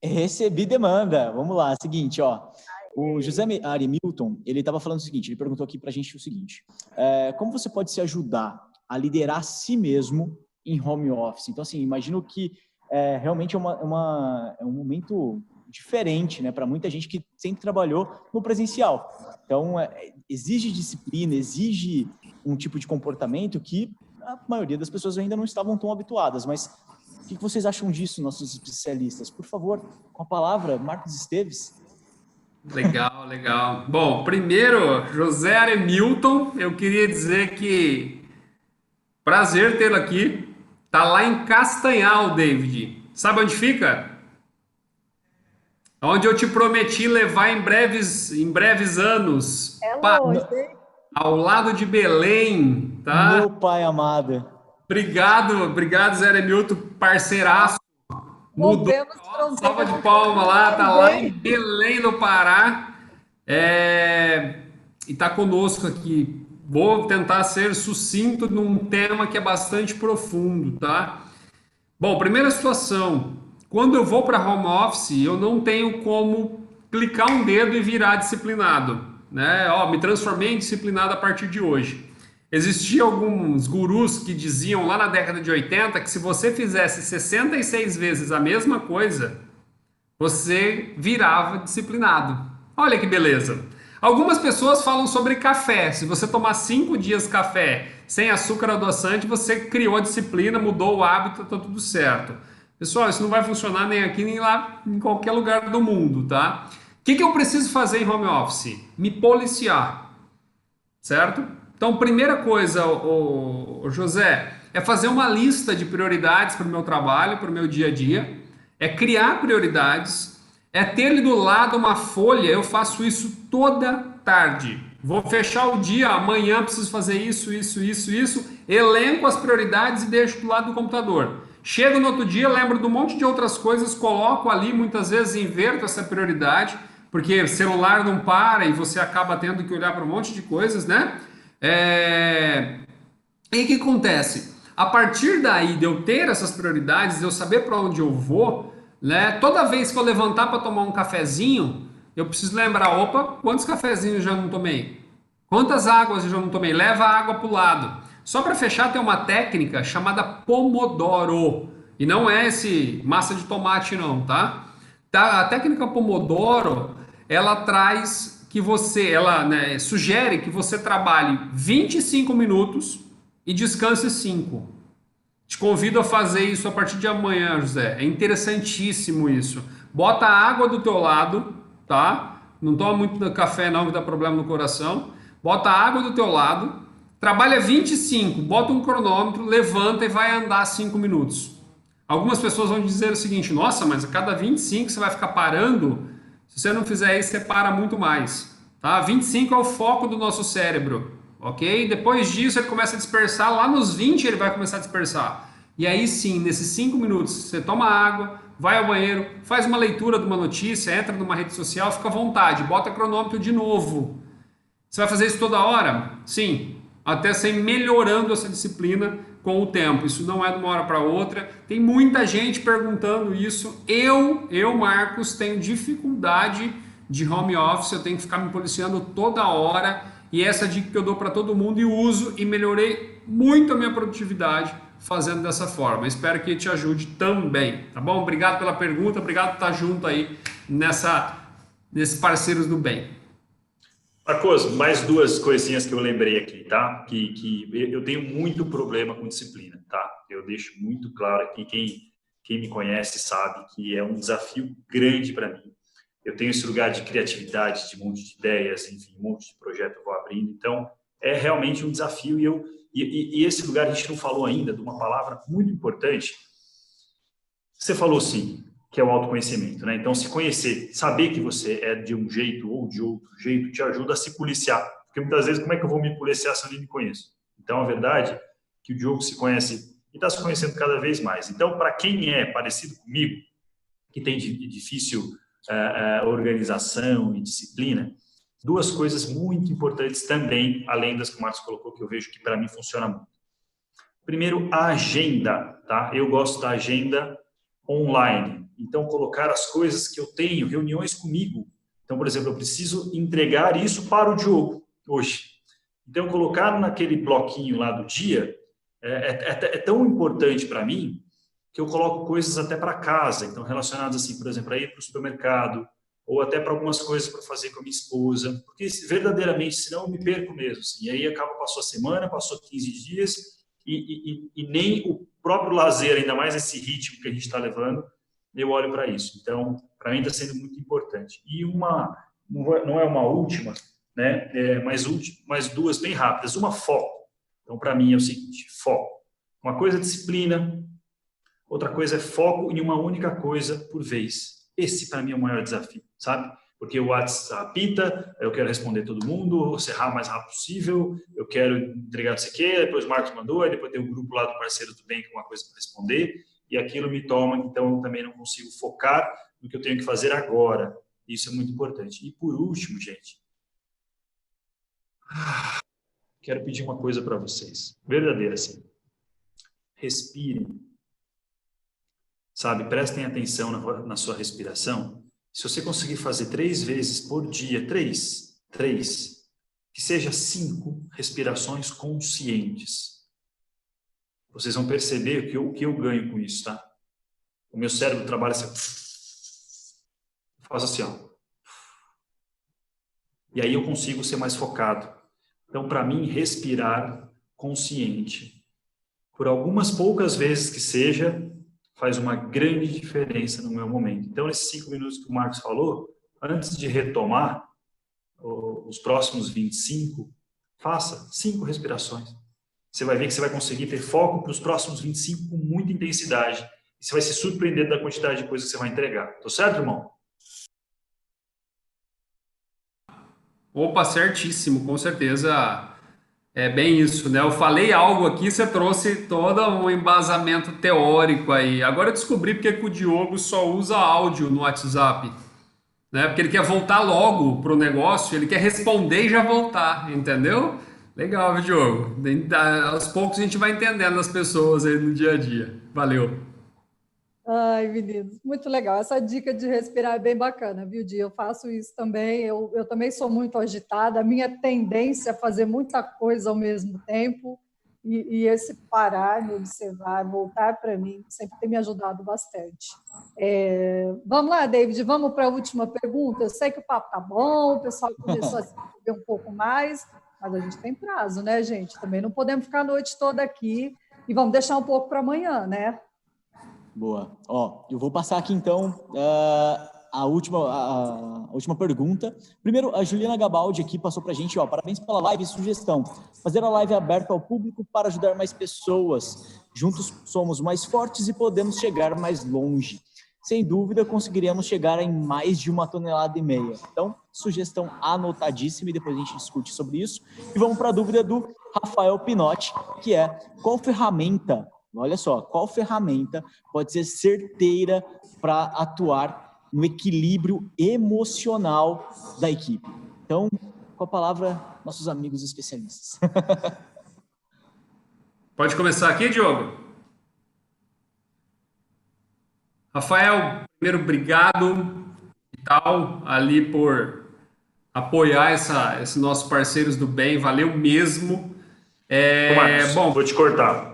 Speaker 2: Recebi demanda. Vamos lá, seguinte, ó. O José Ari Milton, ele estava falando o seguinte, ele perguntou aqui para a gente o seguinte, como você pode se ajudar a liderar a si mesmo em home office? Então, assim, imagino que realmente é um momento diferente, né, para muita gente que sempre trabalhou no presencial. Então, exige disciplina, exige um tipo de comportamento que a maioria das pessoas ainda não estavam tão habituadas. Mas o que vocês acham disso, nossos especialistas? Por favor, com a palavra, Marcos Esteves.
Speaker 4: Legal, legal. Bom, primeiro, José Ari Milton, eu queria dizer que prazer tê-lo aqui. Tá lá em Castanhal, David. Sabe onde fica? Onde eu te prometi levar em breves anos.
Speaker 1: Longe,
Speaker 4: ao lado de Belém, tá?
Speaker 2: Meu pai amado.
Speaker 4: Obrigado, Zé Ari Milton, parceiraço. Mudou. Salva de palma lá, tá lá em Belém, no Pará. E tá conosco aqui. Vou tentar ser sucinto num tema que é bastante profundo, tá? Bom, primeira situação. Quando eu vou para home office, eu não tenho como clicar um dedo e virar disciplinado, né? Me transformei em disciplinado a partir de hoje. Existiam alguns gurus que diziam lá na década de 80 que se você fizesse 66 vezes a mesma coisa, você virava disciplinado. Olha que beleza. Algumas pessoas falam sobre café. Se você tomar 5 dias café sem açúcar adoçante, você criou a disciplina, mudou o hábito, tá tudo certo. Pessoal, isso não vai funcionar nem aqui, nem lá, em qualquer lugar do mundo, tá? O que eu preciso fazer em home office? Me policiar, certo? Então, primeira coisa, José, é fazer uma lista de prioridades para o meu trabalho, para o meu dia a dia, é criar prioridades, é ter ali do lado uma folha, eu faço isso toda tarde. Vou fechar o dia, amanhã preciso fazer isso, elenco as prioridades e deixo do lado do computador. Chego no outro dia, lembro de um monte de outras coisas, coloco ali, muitas vezes inverto essa prioridade, porque celular não para e você acaba tendo que olhar para um monte de coisas, né? E o que acontece? A partir daí de eu ter essas prioridades, de eu saber para onde eu vou, né? Toda vez que eu levantar para tomar um cafezinho, eu preciso lembrar, quantos cafezinhos eu já não tomei? Quantas águas eu já não tomei? Leva a água para o lado. Só para fechar, tem uma técnica chamada Pomodoro. E não é esse massa de tomate não, tá? A técnica Pomodoro, ela traz que sugere que você trabalhe 25 minutos e descanse 5. Te convido a fazer isso a partir de amanhã, José. É interessantíssimo isso. Bota a água do teu lado, tá? Não toma muito café não, que dá problema no coração. Bota a água do teu lado. Trabalha 25, bota um cronômetro, levanta e vai andar 5 minutos. Algumas pessoas vão dizer o seguinte, nossa, mas a cada 25 você vai ficar parando? Se você não fizer isso, você para muito mais. Tá? 25 é o foco do nosso cérebro, ok? Depois disso ele começa a dispersar, lá nos 20 ele vai começar a dispersar. E aí sim, nesses 5 minutos, você toma água, vai ao banheiro, faz uma leitura de uma notícia, entra numa rede social, fica à vontade, bota cronômetro de novo. Você vai fazer isso toda hora? Sim. Até você ir melhorando essa disciplina com o tempo. Isso não é de uma hora para outra. Tem muita gente perguntando isso. Eu, Marcos, tenho dificuldade de home office, eu tenho que ficar me policiando toda hora. E essa dica que eu dou para todo mundo e uso, e melhorei muito a minha produtividade fazendo dessa forma. Espero que te ajude também, tá bom? Obrigado pela pergunta, obrigado por estar junto aí nesses parceiros do bem.
Speaker 3: Marcos, mais duas coisinhas que eu lembrei aqui, tá? Que eu tenho muito problema com disciplina, tá? Eu deixo muito claro aqui, quem me conhece sabe que é um desafio grande para mim. Eu tenho esse lugar de criatividade, de um monte de ideias, enfim, um monte de projeto eu vou abrindo. Então, é realmente um desafio e esse lugar a gente não falou ainda de uma palavra muito importante. Você falou sim, que é o autoconhecimento, né? Então, se conhecer, saber que você é de um jeito ou de outro jeito, te ajuda a se policiar. Porque muitas vezes, como é que eu vou me policiar se eu nem me conheço? Então, a verdade é que o Diogo se conhece e está se conhecendo cada vez mais. Então, para quem é parecido comigo, que tem difícil organização e disciplina, duas coisas muito importantes também, além das que o Marcos colocou, que eu vejo que para mim funciona muito. Primeiro, a agenda, tá? Eu gosto da agenda online. Então, colocar as coisas que eu tenho, reuniões comigo. Então, por exemplo, eu preciso entregar isso para o Diogo hoje. Então, colocar naquele bloquinho lá do dia é tão importante para mim que eu coloco coisas até para casa. Então, relacionadas assim, por exemplo, a ir para o supermercado ou até para algumas coisas para fazer com a minha esposa. Porque verdadeiramente, senão eu me perco mesmo. Assim, e aí passou a semana, passou 15 dias e nem o próprio lazer, ainda mais esse ritmo que a gente está levando, eu olho para isso. Então, para mim está sendo muito importante. E não é uma última, né? Mais duas bem rápidas. Uma, foco. Então, para mim é o seguinte, foco. Uma coisa é disciplina, outra coisa é foco em uma única coisa por vez. Esse, para mim, é o maior desafio, sabe? Porque o WhatsApp apita, eu quero responder todo mundo, encerrar o mais rápido possível, eu quero entregar não sei o quê, depois o Marcos mandou, aí depois tem um grupo lá do Parceiro do Bem com uma coisa para responder, e aquilo me toma, então eu também não consigo focar no que eu tenho que fazer agora. Isso é muito importante. E por último, gente, quero pedir uma coisa para vocês, verdadeira assim. Respirem. Sabe, prestem atenção na sua respiração. Se você conseguir fazer 3 vezes por dia, 3, que seja 5 respirações conscientes. Vocês vão perceber o que eu ganho com isso, tá? O meu cérebro trabalha assim, faz assim, ó. E aí eu consigo ser mais focado. Então, para mim, respirar consciente, por algumas poucas vezes que seja, faz uma grande diferença no meu momento. Então, nesses 5 minutos que o Marcos falou, antes de retomar os próximos 25, faça 5 respirações. Você vai ver que você vai conseguir ter foco para os próximos 25 com muita intensidade. E você vai se surpreender da quantidade de coisas que você vai entregar. Tô certo, irmão?
Speaker 4: Opa, certíssimo, com certeza. É bem isso, né? Eu falei algo aqui, você trouxe todo um embasamento teórico aí. Agora eu descobri porque que o Diogo só usa áudio no WhatsApp, né? Porque ele quer voltar logo pro negócio, ele quer responder e já voltar, entendeu? Legal, viu, Diogo? Aos poucos a gente vai entendendo as pessoas aí no dia a dia. Valeu.
Speaker 1: Ai, meninos, muito legal. Essa dica de respirar é bem bacana, viu, Di? Eu faço isso também. Eu também sou muito agitada. A minha tendência é fazer muita coisa ao mesmo tempo e esse parar, me observar, voltar para mim, sempre tem me ajudado bastante. Vamos lá, David, vamos para a última pergunta. Eu sei que o papo está bom, o pessoal começou a se envolver um pouco mais, mas a gente tem prazo, né, gente? Também não podemos ficar a noite toda aqui e vamos deixar um pouco para amanhã, né?
Speaker 2: Boa. Ó, eu vou passar aqui, então, a última pergunta. Primeiro, a Juliana Gabaldi aqui passou para a gente, ó, parabéns pela live e sugestão. Fazer a live aberta ao público para ajudar mais pessoas. Juntos somos mais fortes e podemos chegar mais longe. Sem dúvida, conseguiremos chegar em mais de 1,5 tonelada. Então, sugestão anotadíssima e depois a gente discute sobre isso. E vamos para a dúvida do Rafael Pinotti, que é qual ferramenta... Olha só, qual ferramenta pode ser certeira para atuar no equilíbrio emocional da equipe? Então, com a palavra, nossos amigos especialistas.
Speaker 4: Pode começar aqui, Diogo? Rafael, primeiro, obrigado e tal, ali por apoiar esse nossos parceiros do bem, valeu mesmo.
Speaker 3: Ô, Marcos,
Speaker 4: Bom,
Speaker 3: vou te cortar.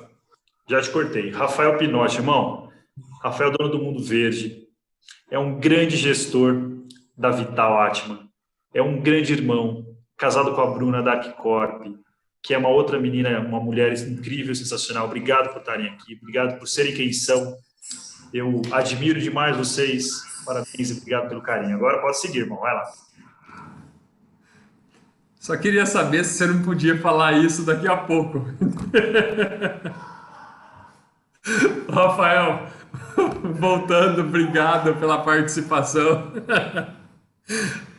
Speaker 3: Já te cortei. Rafael Pinotti, irmão. Rafael, dono do Mundo Verde. É um grande gestor da Vital Atman. É um grande irmão, casado com a Bruna da Arquicorp, que é uma outra menina, uma mulher incrível, sensacional. Obrigado por estarem aqui. Obrigado por serem quem são. Eu admiro demais vocês. Parabéns e obrigado pelo carinho. Agora pode seguir, irmão. Vai lá.
Speaker 4: só queria saber se você não podia falar isso daqui a pouco. Rafael, voltando, obrigado pela participação.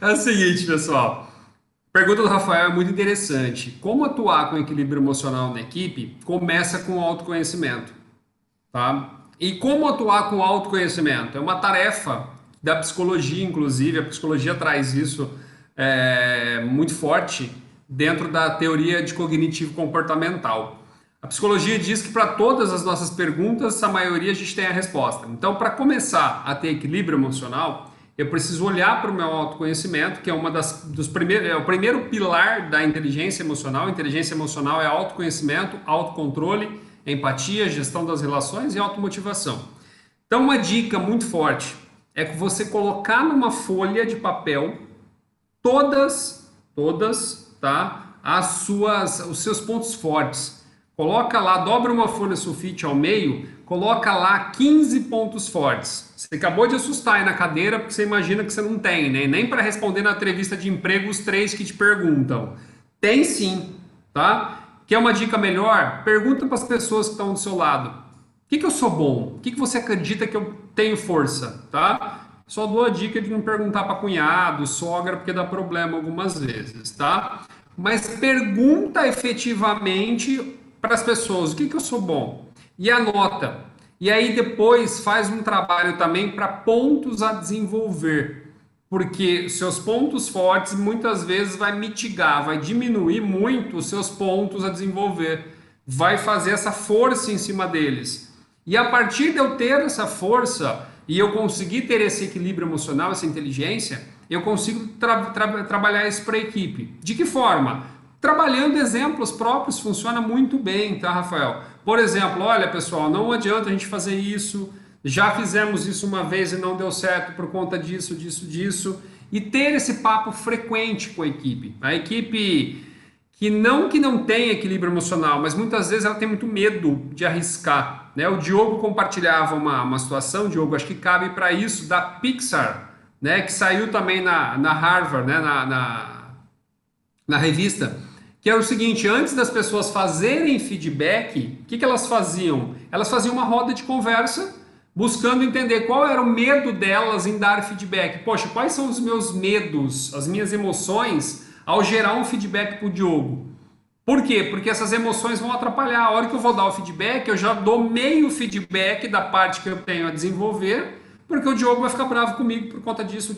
Speaker 4: É o seguinte, pessoal. A pergunta do Rafael é muito interessante. Como atuar com equilíbrio emocional na equipe? Começa com autoconhecimento, tá? E como atuar com autoconhecimento? É uma tarefa da psicologia, inclusive. A psicologia traz isso muito forte dentro da teoria de cognitivo comportamental. A psicologia diz que para todas as nossas perguntas, a maioria a gente tem a resposta. Então, para começar a ter equilíbrio emocional, eu preciso olhar para o meu autoconhecimento, que é o primeiro pilar da inteligência emocional. Inteligência emocional é autoconhecimento, autocontrole, empatia, gestão das relações e automotivação. Então, uma dica muito forte é que você colocar numa folha de papel todas, tá? Os seus pontos fortes. Coloca lá, dobra uma folha sulfite ao meio, coloca lá 15 pontos fortes. Você acabou de assustar aí na cadeira, porque você imagina que você não tem, né? Nem para responder na entrevista de emprego os 3 que te perguntam. Tem sim, tá? Quer uma dica melhor? Pergunta para as pessoas que estão do seu lado. O que eu sou bom? O que você acredita que eu tenho força, tá? Só dou a dica de não perguntar para cunhado, sogra, porque dá problema algumas vezes, tá? Mas pergunta efetivamente para as pessoas o que eu sou bom e anota. E aí depois faz um trabalho também para pontos a desenvolver, porque seus pontos fortes muitas vezes vai mitigar, vai diminuir muito os seus pontos a desenvolver, vai fazer essa força em cima deles. E a partir de eu ter essa força e eu conseguir ter esse equilíbrio emocional, essa inteligência, eu consigo trabalhar isso para a equipe. De que forma? Trabalhando exemplos próprios funciona muito bem, tá, Rafael? Por exemplo, olha, pessoal, não adianta a gente fazer isso, já fizemos isso uma vez e não deu certo por conta disso. E ter esse papo frequente com a equipe. A equipe que não tem equilíbrio emocional, mas muitas vezes ela tem muito medo de arriscar, né? O Diogo compartilhava uma situação, Diogo, acho que cabe para isso, da Pixar, né? Que saiu também na Harvard, né? Na revista, que era o seguinte: antes das pessoas fazerem feedback, o que elas faziam? Elas faziam uma roda de conversa, buscando entender qual era o medo delas em dar feedback. Poxa, quais são os meus medos, as minhas emoções ao gerar um feedback para o Diogo? Por quê? Porque essas emoções vão atrapalhar. A hora que eu vou dar o feedback, eu já dou meio feedback da parte que eu tenho a desenvolver, porque o Diogo vai ficar bravo comigo por conta disso.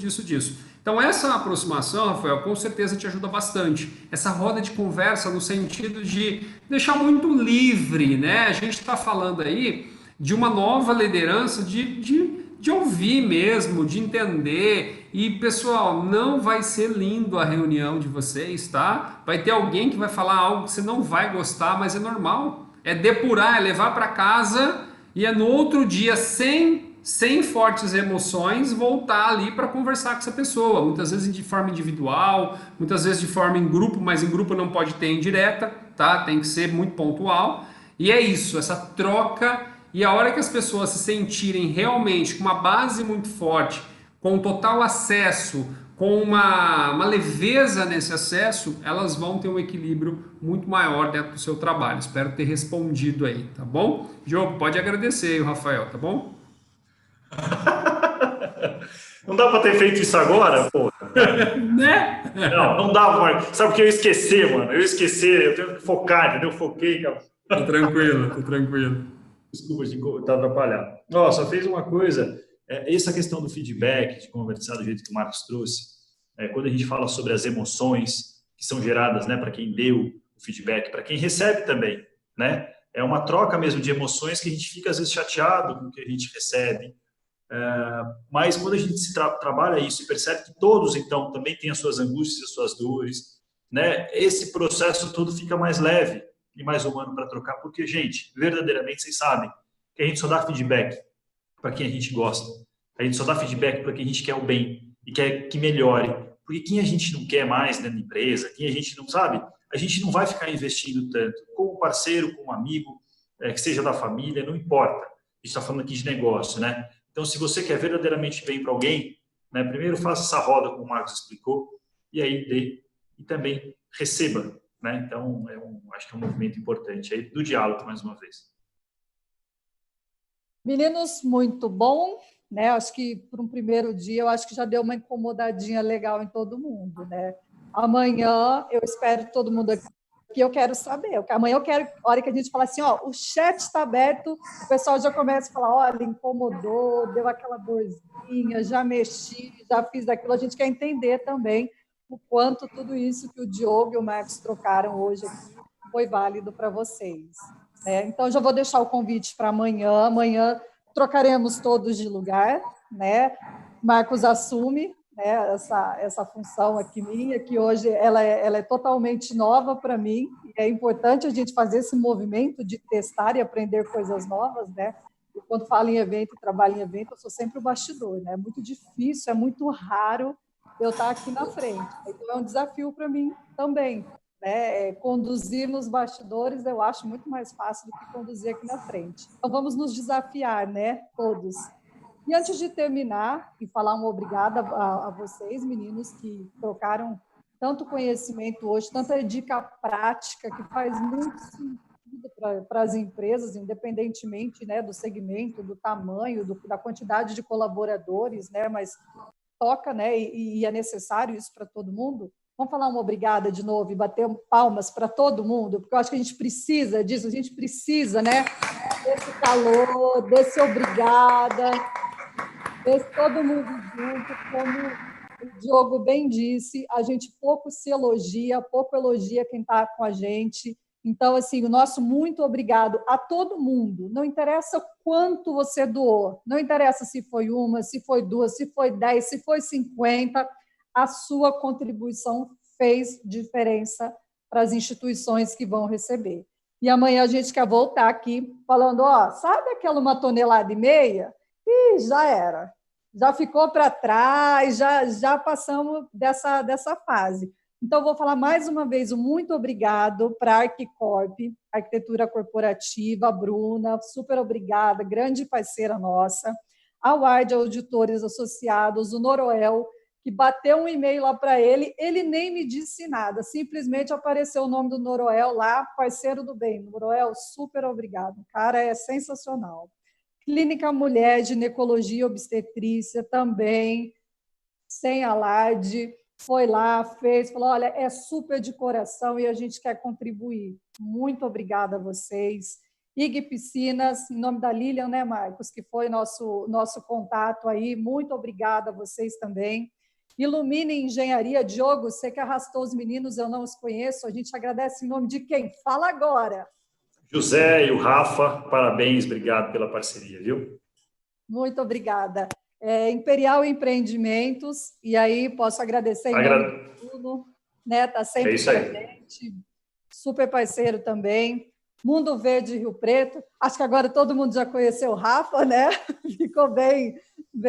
Speaker 4: Então essa aproximação, Rafael, com certeza te ajuda bastante. Essa roda de conversa no sentido de deixar muito livre, né? A gente está falando aí de uma nova liderança, de ouvir mesmo, de entender. E, pessoal, não vai ser lindo a reunião de vocês, tá? Vai ter alguém que vai falar algo que você não vai gostar, mas é normal. É depurar, é levar para casa e é no outro dia, sem fortes emoções, voltar ali para conversar com essa pessoa. Muitas vezes de forma individual, muitas vezes de forma em grupo, mas em grupo não pode ter indireta, tá? Tem que ser muito pontual. E é isso, essa troca. E a hora que as pessoas se sentirem realmente com uma base muito forte, com total acesso, com uma leveza nesse acesso, elas vão ter um equilíbrio muito maior dentro do seu trabalho. Espero ter respondido aí, tá bom? Diogo, pode agradecer aí o Rafael, tá bom?
Speaker 3: Não dá para ter feito isso agora, pô?
Speaker 4: Né?
Speaker 3: Não dá, Marcos. Sabe o que eu esqueci, mano? Eu tenho que focar, entendeu? Foquei, cara.
Speaker 4: Tô tranquilo.
Speaker 3: Desculpa de estar atrapalhado. Só fez uma coisa. Essa questão do feedback, de conversar do jeito que o Marcos trouxe, quando a gente fala sobre as emoções que são geradas, né, para quem deu o feedback, para quem recebe também, né? É uma troca mesmo de emoções que a gente fica, às vezes, chateado com o que a gente recebe. Mas quando a gente trabalha isso e percebe que todos, então, também têm as suas angústias, as suas dores, né? Esse processo todo fica mais leve e mais humano para trocar, porque, gente, verdadeiramente, vocês sabem que a gente só dá feedback para quem a gente gosta. A gente só dá feedback para quem a gente quer o bem e quer que melhore. Porque quem a gente não quer mais dentro da empresa, quem a gente não sabe, a gente não vai ficar investindo tanto. Como parceiro, como amigo, que seja da família, não importa. A gente está falando aqui de negócio, né? Então, se você quer verdadeiramente bem para alguém, né, primeiro faça essa roda, como o Marcos explicou, e aí dê e também receba. Né? Então, acho que é um movimento importante aí do diálogo, mais uma vez.
Speaker 1: Meninos, muito bom. Né? Acho que, por um primeiro dia, eu acho que já deu uma incomodadinha legal em todo mundo. Né? Amanhã, eu espero todo mundo aqui. Eu quero saber. Amanhã eu quero, a hora que a gente falar assim, ó, o chat está aberto, o pessoal já começa a falar, olha, incomodou, deu aquela dorzinha, já mexi, já fiz aquilo. A gente quer entender também o quanto tudo isso que o Diogo e o Marcos trocaram hoje aqui foi válido para vocês. Né? Então, já vou deixar o convite para amanhã. Amanhã trocaremos todos de lugar, né? Marcos assume, né, essa função aqui minha, que hoje ela é totalmente nova para mim, e é importante a gente fazer esse movimento de testar e aprender coisas novas, né? E quando falo em evento e trabalho em evento, eu sou sempre o bastidor, né? É muito difícil, é muito raro eu estar aqui na frente. Então, é um desafio para mim também, né? Conduzir nos bastidores eu acho muito mais fácil do que conduzir aqui na frente. Então, vamos nos desafiar, né? Todos. E antes de terminar e falar uma obrigada a vocês, meninos, que trocaram tanto conhecimento hoje, tanta dica prática que faz muito sentido para as empresas, independentemente, né, do segmento, do tamanho, da quantidade de colaboradores, né, mas toca, né, e é necessário isso para todo mundo. Vamos falar uma obrigada de novo e bater palmas para todo mundo, porque eu acho que a gente precisa disso, a gente precisa, né, desse calor, desse obrigada, todo mundo junto, como o Diogo bem disse, a gente pouco se elogia, pouco elogia quem está com a gente. Então, assim, o nosso muito obrigado a todo mundo. Não interessa quanto você doou, não interessa se foi uma, se foi duas, se foi 10, se foi 50, a sua contribuição fez diferença para as instituições que vão receber. E amanhã a gente quer voltar aqui falando, ó, sabe aquela 1,5 toneladas? Ih, já era. Já ficou para trás, já passamos dessa fase. Então, vou falar mais uma vez, muito obrigado para a Arquicorp, Arquitetura Corporativa, a Bruna, super obrigada, grande parceira nossa, a Ward Auditores Associados, o Noroel, que bateu um e-mail lá para ele nem me disse nada, simplesmente apareceu o nome do Noroel lá, parceiro do bem. Noroel, super obrigado, o cara é sensacional. Clínica Mulher, Ginecologia e Obstetrícia também, sem alarde, foi lá, fez, falou, olha, é super de coração e a gente quer contribuir. Muito obrigada a vocês. IG Piscinas, em nome da Lilian, né, Marcos, que foi nosso contato aí, muito obrigada a vocês também. Ilumine Engenharia, Diogo, você que arrastou os meninos, eu não os conheço, a gente agradece em nome de quem? Fala agora!
Speaker 3: José e o Rafa, parabéns, obrigado pela parceria, viu?
Speaker 1: Muito obrigada. Imperial Empreendimentos, e aí posso agradecer em nome de tudo, né? Está sempre com a gente, super parceiro também. Mundo Verde Rio Preto, acho que agora todo mundo já conheceu o Rafa, né? Ficou bem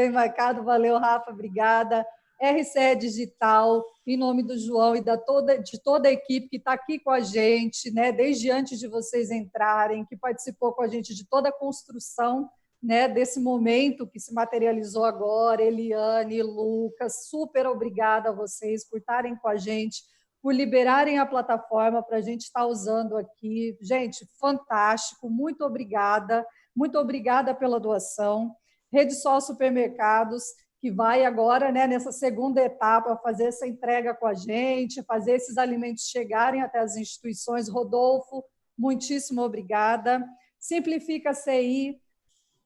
Speaker 1: marcado, valeu, Rafa, obrigada. RCE Digital, em nome do João e de toda a equipe que está aqui com a gente, né, desde antes de vocês entrarem, que participou com a gente de toda a construção, né, desse momento que se materializou agora, Eliane, Lucas, super obrigada a vocês por estarem com a gente, por liberarem a plataforma para a gente estar usando aqui. Gente, fantástico, muito obrigada pela doação. Rede Sol Supermercados, que vai agora, né, nessa segunda etapa, fazer essa entrega com a gente, fazer esses alimentos chegarem até as instituições. Rodolfo, muitíssimo obrigada. Simplifica CI,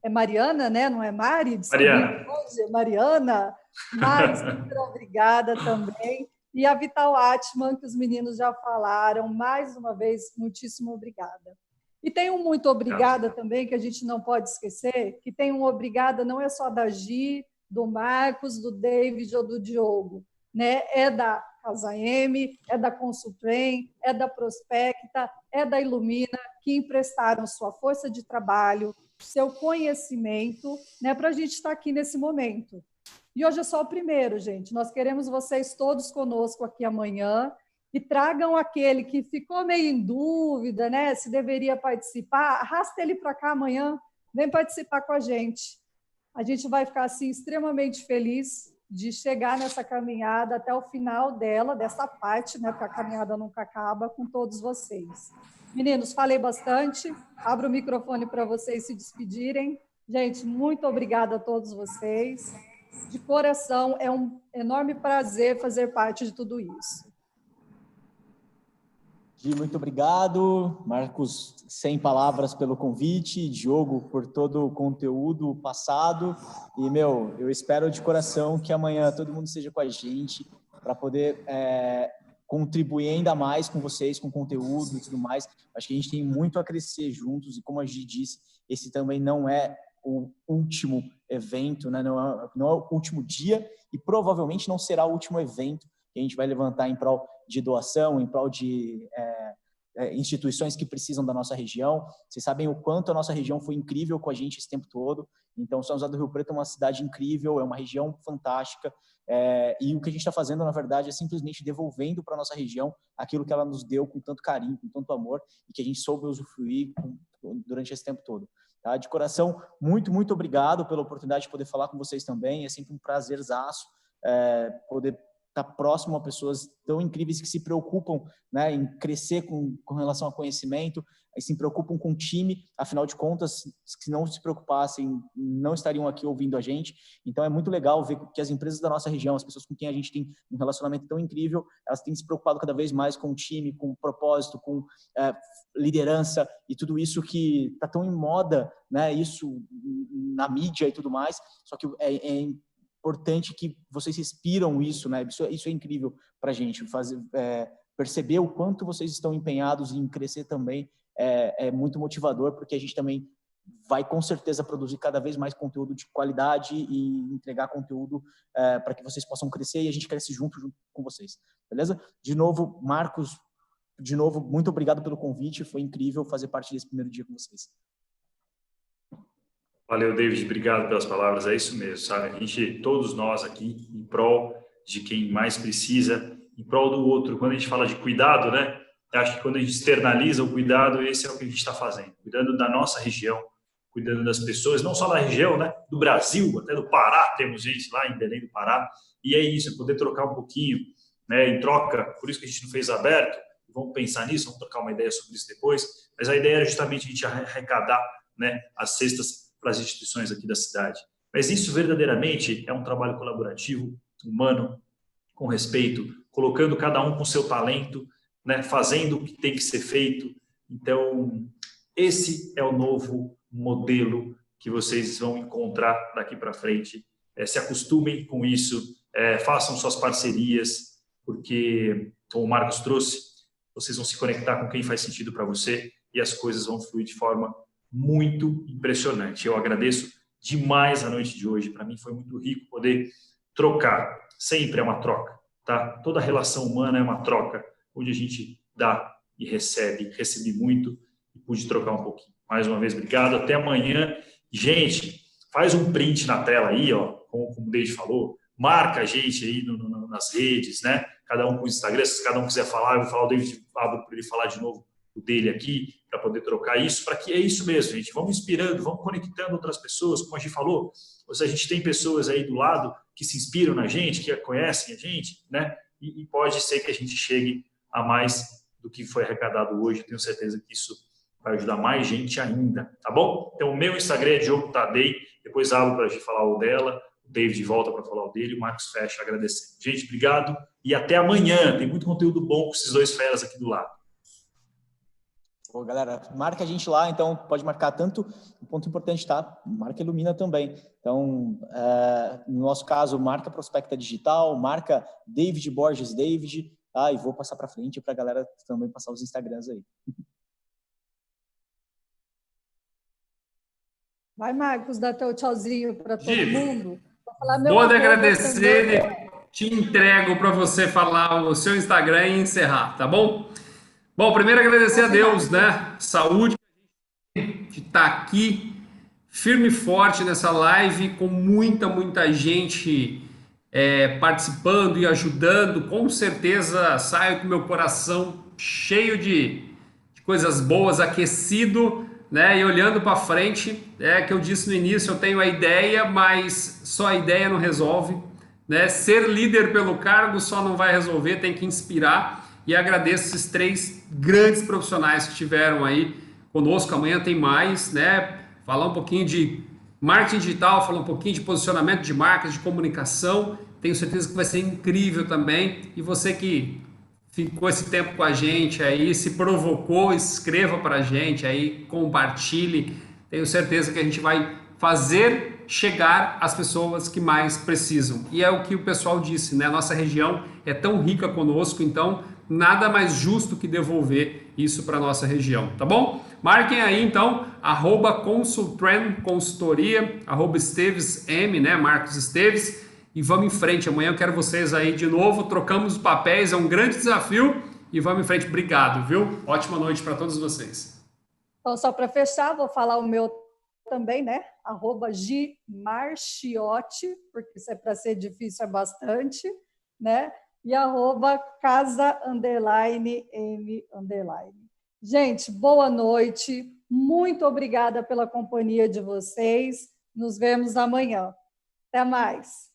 Speaker 1: é Mariana, né? Não é Mari?
Speaker 3: Mariana.
Speaker 1: Mariana, Mari, super obrigada também. E a Vital Atman, que os meninos já falaram, mais uma vez, muitíssimo obrigada. E tem um muito obrigada também, que a gente não pode esquecer, que tem um obrigada não é só da Gi, do Marcos, do David ou do Diogo, né? É da Casa M, é da Consultrem, é da Prospecta, é da Ilumina, que emprestaram sua força de trabalho, seu conhecimento, né, para a gente estar aqui nesse momento. E hoje é só o primeiro, gente. Nós queremos vocês todos conosco aqui amanhã e tragam aquele que ficou meio em dúvida, né, se deveria participar, arrasta ele para cá amanhã, vem participar com a gente. A gente vai ficar assim extremamente feliz de chegar nessa caminhada até o final dela, dessa parte, né, porque a caminhada nunca acaba, com todos vocês. Meninos, falei bastante, abro o microfone para vocês se despedirem. Gente, muito obrigada a todos vocês. De coração, é um enorme prazer fazer parte de tudo isso.
Speaker 2: Gi, muito obrigado. Marcos, sem palavras pelo convite. Diogo, por todo o conteúdo passado. E, eu espero de coração que amanhã todo mundo esteja com a gente para poder contribuir ainda mais com vocês, com conteúdo e tudo mais. Acho que a gente tem muito a crescer juntos. E, como a Gi disse, esse também não é o último evento, né? Não é o último dia e provavelmente não será o último evento que a gente vai levantar em prol de doação, em prol de instituições que precisam da nossa região. Vocês sabem o quanto a nossa região foi incrível com a gente esse tempo todo. Então, São José do Rio Preto é uma cidade incrível, é uma região fantástica. E o que a gente está fazendo, na verdade, é simplesmente devolvendo para a nossa região aquilo que ela nos deu com tanto carinho, com tanto amor, e que a gente soube usufruir durante esse tempo todo. Tá? De coração, muito, muito obrigado pela oportunidade de poder falar com vocês também. É sempre um prazerzaço poder estar próximo a pessoas tão incríveis que se preocupam, né, em crescer com relação a conhecimento, e se preocupam com o time. Afinal de contas, se não se preocupassem, não estariam aqui ouvindo a gente. Então, é muito legal ver que as empresas da nossa região, as pessoas com quem a gente tem um relacionamento tão incrível, elas têm se preocupado cada vez mais com o time, com o propósito, com liderança e tudo isso que está tão em moda, né, isso na mídia e tudo mais. Só que é importante que vocês respiram isso, né? Isso é incrível para a gente. Perceber o quanto vocês estão empenhados em crescer também é muito motivador, porque a gente também vai com certeza produzir cada vez mais conteúdo de qualidade e entregar conteúdo para que vocês possam crescer e a gente cresce junto com vocês. Beleza? De novo, Marcos, muito obrigado pelo convite. Foi incrível fazer parte desse primeiro dia com vocês.
Speaker 3: Valeu, David. Obrigado pelas palavras. É isso mesmo, sabe? Todos nós aqui, em prol de quem mais precisa, em prol do outro. Quando a gente fala de cuidado, né? Acho que quando a gente externaliza o cuidado, esse é o que a gente está fazendo. Cuidando da nossa região, cuidando das pessoas, não só da região, né? Do Brasil, até do Pará. Temos gente lá em Belém do Pará. E é isso, poder trocar um pouquinho, né? Em troca, por isso que a gente não fez aberto. Vamos pensar nisso, vamos trocar uma ideia sobre isso depois. Mas a ideia era justamente a gente arrecadar, né, as cestas para as instituições aqui da cidade. Mas isso verdadeiramente é um trabalho colaborativo, humano, com respeito, colocando cada um com seu talento, né, fazendo o que tem que ser feito. Então, esse é o novo modelo que vocês vão encontrar daqui para frente. Se acostumem com isso, façam suas parcerias, porque, como o Marcos trouxe, vocês vão se conectar com quem faz sentido para você e as coisas vão fluir de forma muito impressionante. Eu agradeço demais a noite de hoje. Para mim foi muito rico poder trocar. Sempre é uma troca, tá? Toda relação humana é uma troca, onde a gente dá e recebe. Recebi muito e pude trocar um pouquinho. Mais uma vez, obrigado. Até amanhã. Gente, faz um print na tela aí, ó, como o David falou. Marca a gente aí nas redes, né? Cada um com o Instagram. Se cada um quiser falar, eu vou falar o David, abro para ele falar de novo o dele aqui, para poder trocar isso, para que é isso mesmo, gente. Vamos inspirando, vamos conectando outras pessoas, como a gente falou. Ou seja, a gente tem pessoas aí do lado que se inspiram na gente, que conhecem a gente, né? E pode ser que a gente chegue a mais do que foi arrecadado hoje. Eu tenho certeza que isso vai ajudar mais gente ainda, tá bom? Então, o meu Instagram é Diogo Tadei, depois abro para a gente falar o dela, o David volta para falar o dele, o Marcos fecha agradecendo. Gente, obrigado e até amanhã. Tem muito conteúdo bom com esses dois feras aqui do lado.
Speaker 2: Pô, galera, marca a gente lá, então pode marcar tanto, um ponto importante, tá? Marca Ilumina também. Então, no nosso caso, marca Prospecta Digital, marca David Borges David, tá? E vou passar para frente para a galera também passar os Instagrams aí.
Speaker 1: Vai, Marcos, dá teu tchauzinho para todo mundo.
Speaker 4: Vou de agradecer, te entrego para você falar o seu Instagram e encerrar, tá bom? Bom, primeiro agradecer a Deus, né? Saúde, de estar aqui firme e forte nessa live, com muita gente participando e ajudando. Com certeza saio com meu coração cheio de coisas boas, aquecido, né? E olhando para frente, que eu disse no início, eu tenho a ideia, mas só a ideia não resolve, né? Ser líder pelo cargo só não vai resolver, tem que inspirar. E agradeço esses 3 grandes profissionais que estiveram aí conosco. Amanhã tem mais, né? Falar um pouquinho de marketing digital, falar um pouquinho de posicionamento de marcas, de comunicação. Tenho certeza que vai ser incrível também. E você que ficou esse tempo com a gente aí, se provocou, escreva para a gente aí, compartilhe. Tenho certeza que a gente vai fazer chegar às pessoas que mais precisam. E é o que o pessoal disse, né? A nossa região é tão rica conosco, então nada mais justo que devolver isso para a nossa região, tá bom? Marquem aí então, @consultrend consultoria, @estevesm, né? Marcos Esteves. E vamos em frente. Amanhã eu quero vocês aí de novo. Trocamos os papéis, é um grande desafio. E vamos em frente. Obrigado, viu? Ótima noite para todos vocês.
Speaker 1: Então, só para fechar, vou falar o meu também, né? @gmarchiotti, porque isso é para ser difícil, é bastante, né? E @casa_m_. Gente, boa noite. Muito obrigada pela companhia de vocês. Nos vemos amanhã. Até mais.